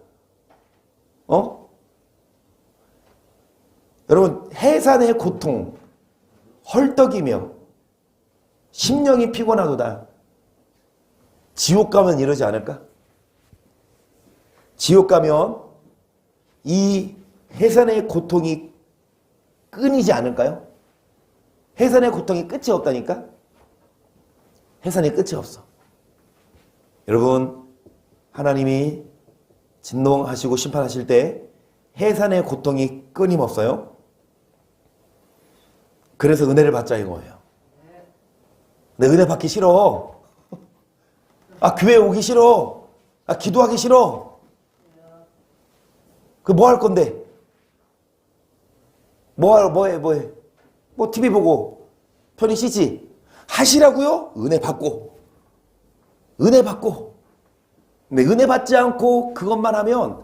A: 여러분 해산의 고통 헐떡이며 심령이 피곤하도다. 지옥 가면 이러지 않을까? 지옥 가면 이 해산의 고통이 끊이지 않을까요? 해산의 고통이 끝이 없다니까? 해산이 끝이 없어. 여러분 하나님이 진노하시고 심판하실 때 해산의 고통이 끊임없어요. 그래서 은혜를 받자 이거예요. 내 은혜 받기 싫어. 교회 오기 싫어. 기도하기 싫어. 그 뭐 할 건데? 뭐해? TV 보고 편히 쉬지. 하시라고요? 은혜 받고. 근데 은혜 받지 않고 그것만 하면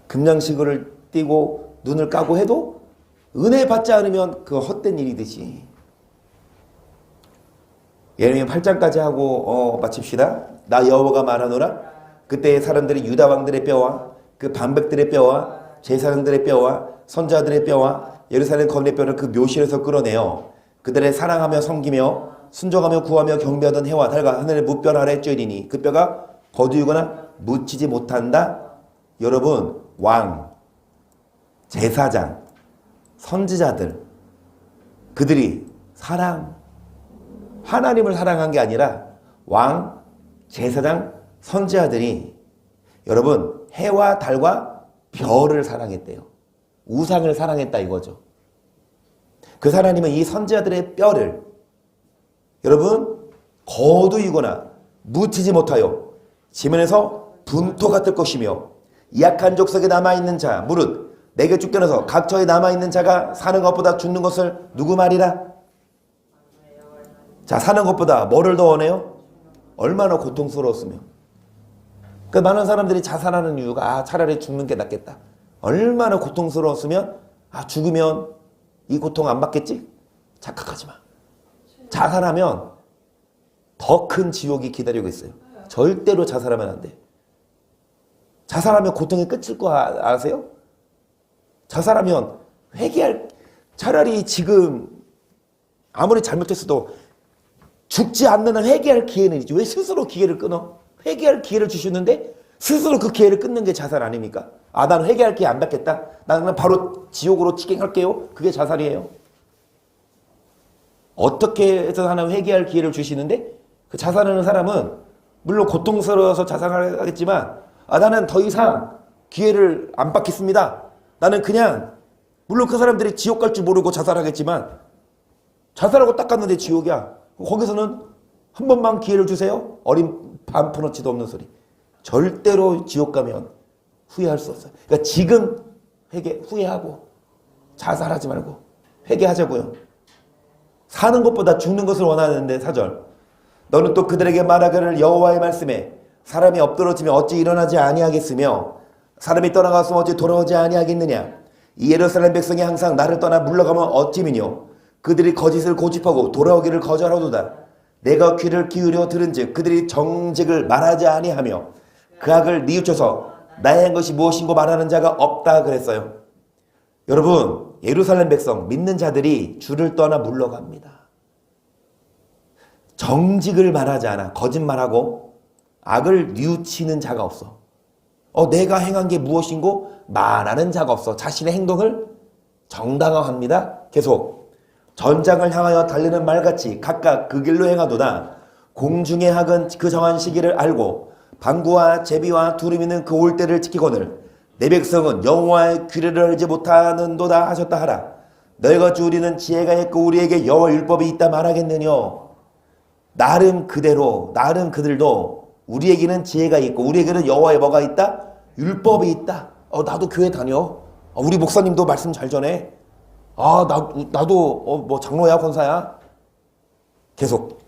A: 금양식을 띄고 눈을 까고 해도 은혜 받지 않으면 그거 헛된 일이듯이. 예레미야 8장까지 하고 마칩시다. 나 여호와가 말하노라. 그때 사람들이 유다 왕들의 뼈와 그 반백들의 뼈와 제사장들의 뼈와 선자들의 뼈와 예루살렘 거민의 뼈를 그 묘실에서 끌어내어 그들의 사랑하며 섬기며 순종하며 구하며 경배하던 해와 달과 하늘의 무뼈 아래 쬐리니 그 뼈가 거두이거나 묻히지 못한다. 여러분 왕, 제사장, 선지자들 그들이 하나님을 사랑한 게 아니라 왕, 제사장, 선지자들이 여러분 해와 달과 별을 사랑했대요. 우상을 사랑했다 이거죠. 그 하나님은 이 선지자들의 뼈를 여러분 거두이거나 묻히지 못하여 지면에서 분토가 뜰 것이며 약한 족속에 남아있는 자 무릇 내게 쫓겨나서 각처에 남아있는 자가 사는 것보다 죽는 것을 누구 말이라? 자, 사는 것보다 뭐를 더 원해요? 얼마나 고통스러웠으며. 그 많은 사람들이 자살하는 이유가 차라리 죽는 게 낫겠다. 얼마나 고통스러웠으면 죽으면 이 고통 안 받겠지? 착각하지 마. 자살하면 더 큰 지옥이 기다리고 있어요. 절대로 자살하면 안 돼. 자살하면 고통이 끝일 거 아세요? 자살하면 차라리 지금 아무리 잘못했어도 죽지 않는 한 회개할 기회는 있지. 왜 스스로 기회를 끊어? 회개할 기회를 주셨는데 스스로 그 기회를 끊는 게 자살 아닙니까? 나는 회개할 기회 안 받겠다. 나는 바로 지옥으로 직행할게요. 그게 자살이에요. 어떻게 해서 하나 회개할 기회를 주시는데 그 자살하는 사람은 물론 고통스러워서 자살하겠지만 나는 더 이상 기회를 안 받겠습니다. 나는 그냥 물론 그 사람들이 지옥 갈 줄 모르고 자살하겠지만 자살하고 딱 갔는데 지옥이야. 거기서는 한 번만 기회를 주세요. 어린 반푼어치도 없는 소리. 절대로 지옥 가면 후회할 수 없어요. 그러니까 지금 후회하고 자살하지 말고 회개하자고요. 사는 것보다 죽는 것을 원하는데 4절. 너는 또 그들에게 말하기를 여호와의 말씀에 사람이 엎드러지면 어찌 일어나지 아니하겠으며 사람이 떠나갔으면 어찌 돌아오지 아니하겠느냐. 이 예루살렘 백성이 항상 나를 떠나 물러가면 어찌미뇨. 그들이 거짓을 고집하고 돌아오기를 거절하도다. 내가 귀를 기울여 들은즉 그들이 정직을 말하지 아니하며 그 악을 뉘우쳐서 나의 한 것이 무엇인고 말하는 자가 없다 그랬어요. 여러분 예루살렘 백성 믿는 자들이 주를 떠나 물러갑니다. 정직을 말하지 않아. 거짓말하고 악을 뉘우치는 자가 없어. 내가 행한 게 무엇인고 말하는 자가 없어. 자신의 행동을 정당화합니다. 계속 전장을 향하여 달리는 말같이 각각 그 길로 행하도다. 공중의 학은 그 정한 시기를 알고 방구와 제비와 두루미 있는 그 올 때를 지키거늘 내 백성은 여호와의 규례를 알지 못하는도다 하셨다 하라. 너희가 주 우리는 지혜가 있고 우리에게 여호와 율법이 있다 말하겠느뇨. 나름 그대로 나름 그들도 우리에게는 지혜가 있고 우리에게는 여호와의 뭐가 있다? 율법이 있다. 나도 교회 다녀. 우리 목사님도 말씀 잘 전해. 나도 뭐 장로야 권사야. 계속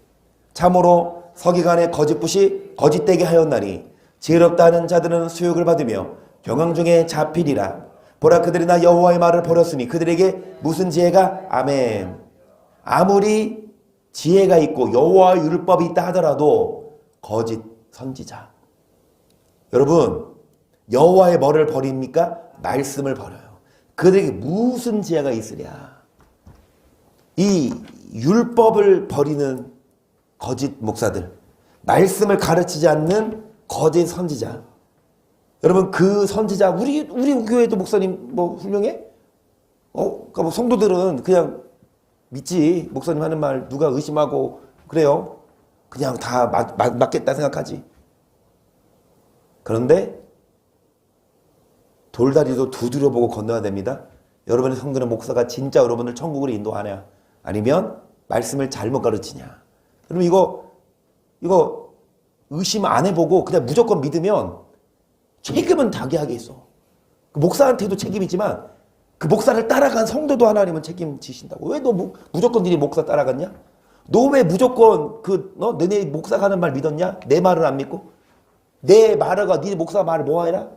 A: 참으로 서기관의 거짓붓이 거짓되게 하였나니 지혜롭다 하는 자들은 수욕을 받으며 경황 중에 잡히리라. 보라 그들이 나 여호와의 말을 버렸으니 그들에게 무슨 지혜가? 아멘. 아무리 지혜가 있고 여호와의 율법이 있다 하더라도 거짓 선지자. 여러분 여호와의 뭐를 버립니까? 말씀을 버려요. 그들에게 무슨 지혜가 있으랴. 이 율법을 버리는 거짓 목사들, 말씀을 가르치지 않는 거짓 선지자. 여러분 그 선지자 우리 교회도 목사님 뭐 훌륭해? 그러니까 뭐 성도들은 그냥 믿지. 목사님 하는 말 누가 의심하고 그래요. 그냥 다 맞겠다 생각하지. 그런데 돌다리도 두드려 보고 건너야 됩니다. 여러분의 성도는 목사가 진짜 여러분을 천국으로 인도하냐 아니면 말씀을 잘못 가르치냐. 여러분 이거 의심 안 해보고 그냥 무조건 믿으면 책임은 당연하게 있어. 그 목사한테도 책임이지만 그 목사를 따라간 성도도 하나님은 책임지신다고. 왜 너 무조건 니네 목사 따라갔냐? 너 왜 무조건 너네 목사가 하는 말 믿었냐? 내 말을 안 믿고? 내 말하가 니네 목사 말을 뭐하라?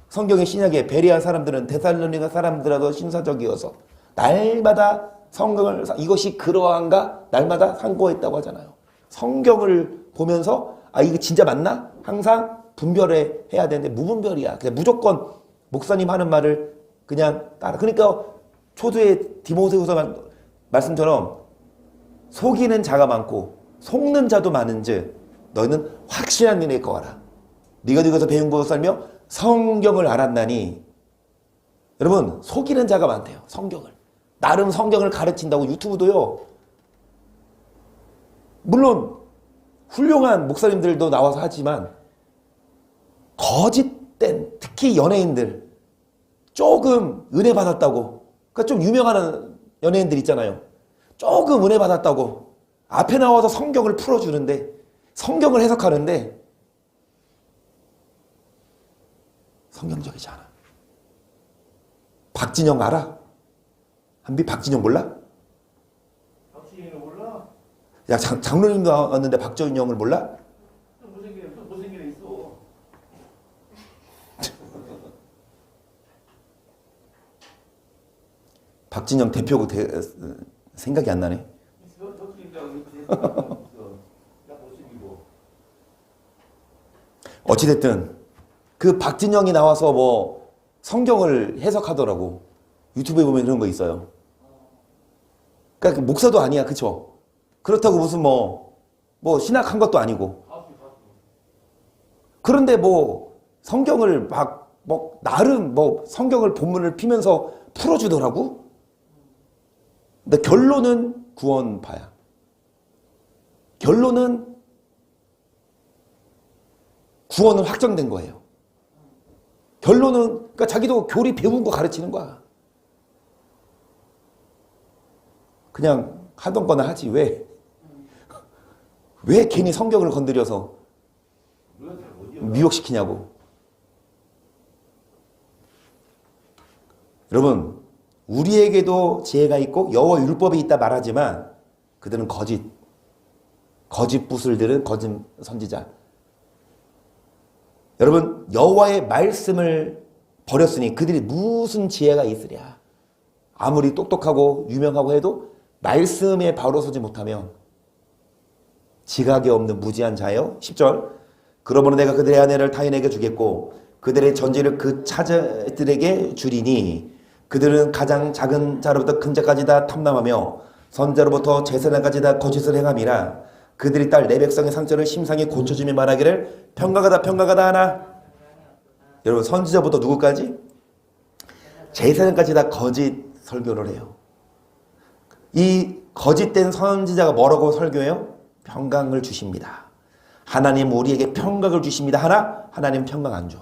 A: 성경의 신약에 베레아 사람들은 데살로니가 사람들하고 신사적이어서 날마다 성경을 이것이 그러한가? 날마다 상고했다고 하잖아요. 성경을 보면서 이거 진짜 맞나? 항상 분별해야 되는데 무분별이야. 그냥 무조건 목사님 하는 말을 그냥 따라. 그러니까 초두에 디모데후서 말씀처럼 속이는 자가 많고 속는 자도 많은즉 너희는 확실한 일을 거하라. 네가 누구서 배운 것을 살며 성경을 알았나니. 여러분 속이는 자가 많대요. 성경을 나름 성경을 가르친다고. 유튜브도요 물론 훌륭한 목사님들도 나와서 하지만 거짓된 특히 연예인들 조금 은혜 받았다고, 그러니까 좀 유명한 연예인들 있잖아요. 조금 은혜 받았다고 앞에 나와서 성경을 풀어주는데 성경을 해석하는데 성경적이지 않아. 박진영 알아? 한비 박진영 몰라?
B: 박진영을 몰라?
A: 야 장로님도 왔는데 박진영을 몰라?
B: 못생긴 애 있어.
A: 박진영 대표고 생각이 안 나네. 어찌됐든 그 박진영이 나와서 뭐 성경을 해석하더라고. 유튜브에 보면 그런 거 있어요. 그러니까 목사도 아니야, 그쵸? 그렇다고 무슨 뭐 신학한 것도 아니고. 그런데 뭐 성경을 나름 성경을 본문을 피면서 풀어주더라고. 근데 결론은 구원파야. 결론은 구원은 확정된 거예요. 결론은 그러니까 자기도 교리 배운 거 가르치는 거야. 그냥 하던 거나 하지 왜 괜히 성경을 건드려서 미혹시키냐고. 여러분 우리에게도 지혜가 있고 여호와 율법이 있다 말하지만 그들은 거짓 붓을 들은 거짓 선지자. 여러분 여호와의 말씀을 버렸으니 그들이 무슨 지혜가 있으랴. 아무리 똑똑하고 유명하고 해도 말씀에 바로 서지 못하면 지각이 없는 무지한 자요. 10절 그러므로 내가 그들의 아내를 타인에게 주겠고 그들의 전지를 그 차자들에게 주리니 그들은 가장 작은 자로부터 큰 자까지 다 탐남하며 선자로부터 제사장까지 다 거짓을 행함이라. 그들이 딸 내 백성의 상처를 심상히 고쳐주며 말하기를 평강하다 하나. 여러분 선지자부터 누구까지? 제사장까지 다 거짓 설교를 해요. 이 거짓된 선지자가 뭐라고 설교해요? 평강을 주십니다. 하나님 우리에게 평강을 주십니다. 하나? 하나님 평강 안 줘.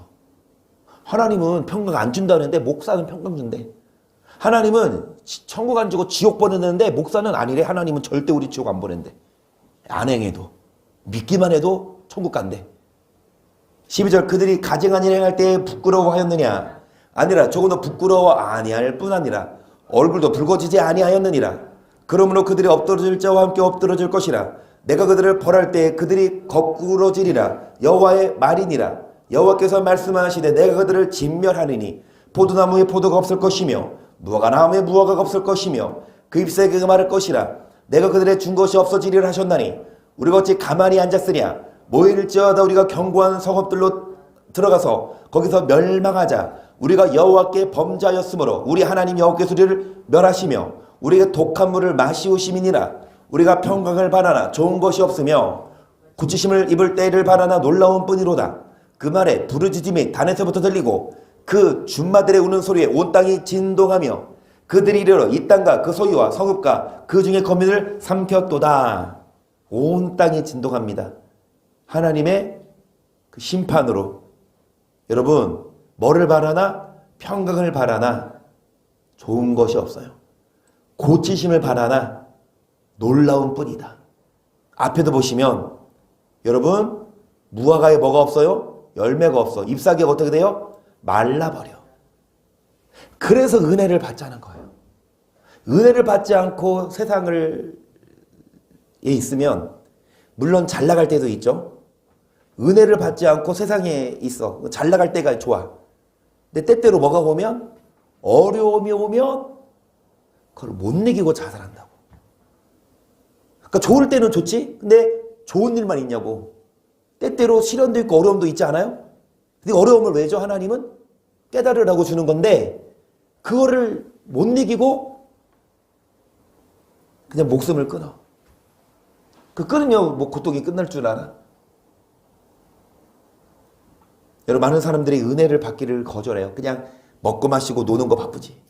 A: 하나님은 평강 안 준다는데 목사는 평강 준대. 하나님은 천국 안 주고 지옥 보내는데 목사는 아니래. 하나님은 절대 우리 지옥 안 보낸대. 안 행해도 믿기만 해도 천국 간대. 12절 그들이 가증한 일을 행할 때 부끄러워하였느냐? 아니라 조금도 부끄러워 아니할 뿐 아니라 얼굴도 붉어지지 아니하였느니라. 그러므로 그들이 엎드러질 자와 함께 엎드러질 것이라. 내가 그들을 벌할 때 그들이 거꾸러지리라. 여호와의 말이니라. 여호와께서 말씀하시되 내가 그들을 진멸하리니 포도나무에 포도가 없을 것이며 무화과나무에 무화과가 없을 것이며 그 잎사귀에 그 말할 것이라. 내가 그들의 준 것이 없어지리라 하셨나니 우리가 어찌 가만히 앉았으랴. 모일지어다 우리가 견고한 성읍들로 들어가서 거기서 멸망하자. 우리가 여호와께 범죄하였으므로 우리 하나님 여호와께서 우리를 멸하시며 우리에게 독한 물을 마시우심이니라. 우리가 평강을 바라나 좋은 것이 없으며 고치심을 입을 때를 바라나 놀라운 뿐이로다. 그 말에 부르짖음이 단에서부터 들리고 그 준마들의 우는 소리에 온 땅이 진동하며 그들이 이르러 이 땅과 그 소유와 성읍과 그 중에 거민을 삼켰도다. 온 땅이 진동합니다. 하나님의 그 심판으로. 여러분 뭐를 바라나? 평강을 바라나 좋은 것이 없어요. 고치심을 바라나 놀라운 뿐이다. 앞에도 보시면 여러분 무화과에 뭐가 없어요? 열매가 없어. 잎사귀가 어떻게 돼요? 말라버려. 그래서 은혜를 받자는 거예요. 은혜를 받지 않고 세상을 있으면 물론 잘 나갈 때도 있죠. 은혜를 받지 않고 세상에 있어. 잘 나갈 때가 좋아. 근데 때때로 뭐가 오면 어려움이 오면 그걸 못 이기고 자살한다고. 그러니까 좋을 때는 좋지. 근데 좋은 일만 있냐고. 때때로 시련도 있고 어려움도 있지 않아요? 근데 어려움을 왜 줘? 하나님은 깨달으라고 주는 건데 그거를 못 이기고 그냥 목숨을 끊어. 그 끊으면 뭐 고통이 끝날 줄 알아? 여러분 많은 사람들이 은혜를 받기를 거절해요. 그냥 먹고 마시고 노는 거 바쁘지.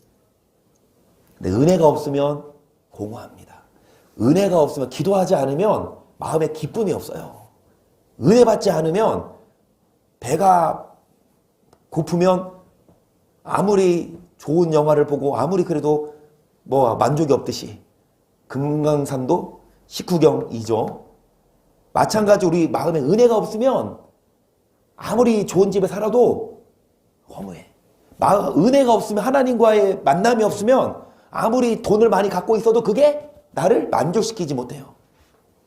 A: 근데 은혜가 없으면 공허합니다. 은혜가 없으면 기도하지 않으면 마음에 기쁨이 없어요. 은혜 받지 않으면 배가 고프면 아무리 좋은 영화를 보고 아무리 그래도 뭐 만족이 없듯이 금강산도 식후경이죠. 마찬가지 우리 마음에 은혜가 없으면 아무리 좋은 집에 살아도 허무해. 은혜가 없으면 하나님과의 만남이 없으면 아무리 돈을 많이 갖고 있어도 그게 나를 만족시키지 못해요.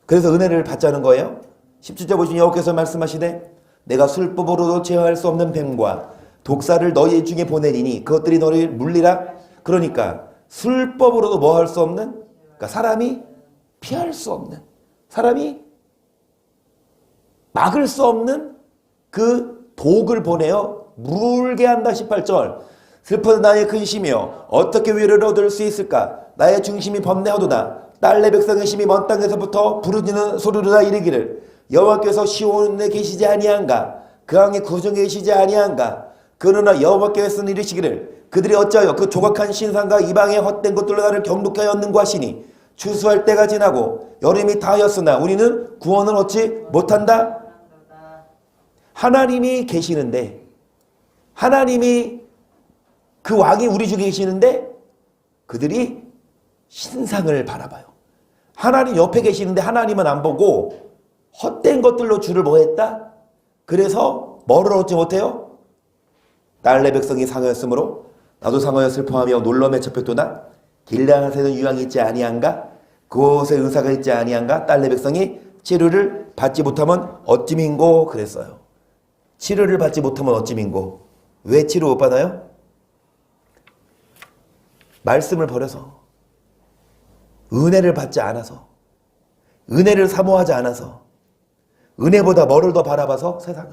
A: 그래서 은혜를 받자는 거예요. 17절 보시면 여호와께서 말씀하시되 내가 술법으로도 제어할 수 없는 뱀과 독사를 너희 중에 보내리니 그것들이 너를 물리라. 그러니까 술법으로도 뭐 할 수 없는, 그러니까 사람이 피할 수 없는, 사람이 막을 수 없는 그 독을 보내어 물게 한다. 18절 슬픈 나의 근심이여 어떻게 위로를 얻을 수 있을까. 나의 중심이 번뇌하도다. 딸 내 백성의 심이 먼 땅에서부터 부르짖는 소리로다 이르기를 여호와께서 시온에 계시지 아니한가. 그 항에 구정에 계시지 아니한가. 그러나 여호와께서는 이르시기를 그들이 어찌하여 그 조각한 신상과 이방의 헛된 것들로 나를 경독하여 얻는고 하시니 추수할 때가 지나고 여름이 다하였으나 우리는 구원을 얻지 못한다. 하나님이 계시는데, 하나님이 그 왕이 우리 중에 계시는데 그들이 신상을 바라봐요. 하나님 옆에 계시는데 하나님은 안 보고 헛된 것들로 주를 뭐 했다? 그래서 뭐를 얻지 못해요? 딸 내 백성이 상하였으므로 나도 상하여 슬퍼하며 놀라움에 잡혔도다. 길르앗에는 유황이 있지 아니한가? 그곳에 의사가 있지 아니한가? 딸 내 백성이 치료를 받지 못하면 어찌민고 그랬어요. 치료를 받지 못하면 어찌민고. 왜 치료 못 받아요? 말씀을 버려서, 은혜를 받지 않아서, 은혜를 사모하지 않아서, 은혜보다 뭐를 더 바라봐서 세상을.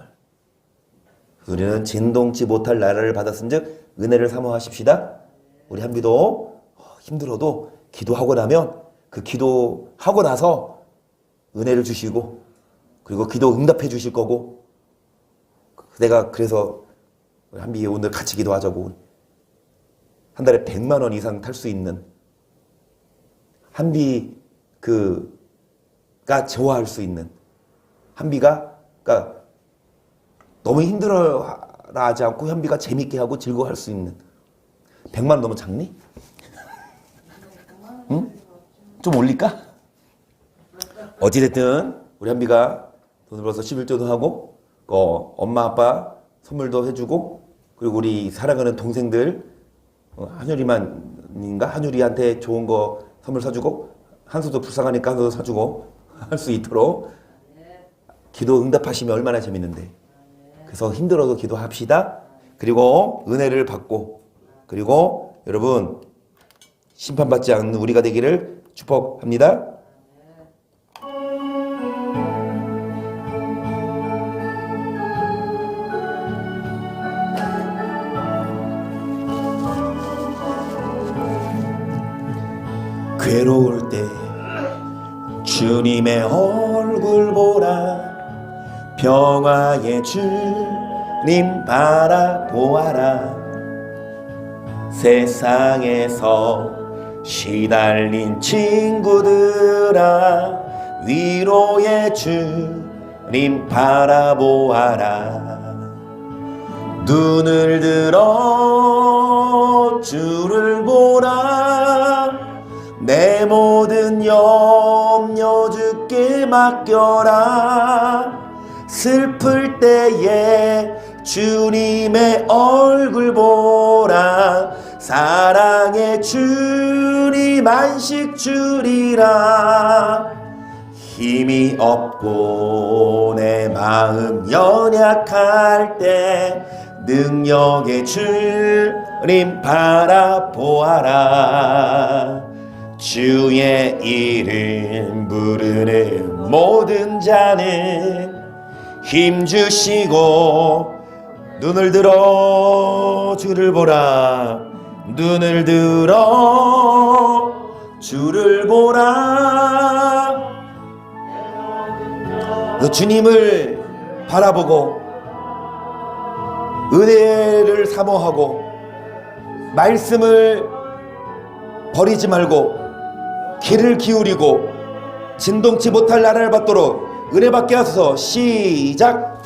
A: 우리는 진동치 못할 나라를 받았은즉 은혜를 사모하십시다. 우리 한비도 힘들어도 기도하고 나면 그 기도하고 나서 은혜를 주시고 그리고 기도 응답해 주실 거고 내가 그래서 한비 오늘 같이 기도하자고 한 달에 100만 원 이상 탈 수 있는 한비 가 좋아할 수 있는 한비가 그러니까 너무 힘들어하지 않고 현비가 재밌게 하고 즐거워할 수 있는 100만 원 너무 작니? 응? 좀 올릴까? 어찌됐든 우리 현비가 돈을 벌어서 11조도 하고 엄마 아빠 선물도 해주고 그리고 우리 사랑하는 동생들 한율이만인가? 한율이한테 좋은 거 선물 사주고 한수도 불쌍하니까 한수도 사주고 할 수 있도록 기도 응답하시면 얼마나 재밌는데 그래서 힘들어도 기도합시다. 그리고 은혜를 받고 그리고 여러분 심판받지 않는 우리가 되기를 축복합니다. 괴로울 때 주님의 얼굴 보라 평화의 주님 바라보아라 세상에서 시달린 친구들아 위로의 주님 바라보아라 눈을 들어 주를 보라 내 모든 염려 주께 맡겨라 슬플 때에 주님의 얼굴 보라 사랑의 주님 안식 주리라 힘이 없고 내 마음 연약할 때 능력의 주님 바라보아라 주의 이름 부르는 모든 자는 힘주시고 눈을 들어 주를 보라 눈을 들어 주를 보라 주님을 바라보고 은혜를 사모하고 말씀을 버리지 말고 귀를 기울이고 진동치 못할 나라를 받도록 은혜 받게 하소서. 시작.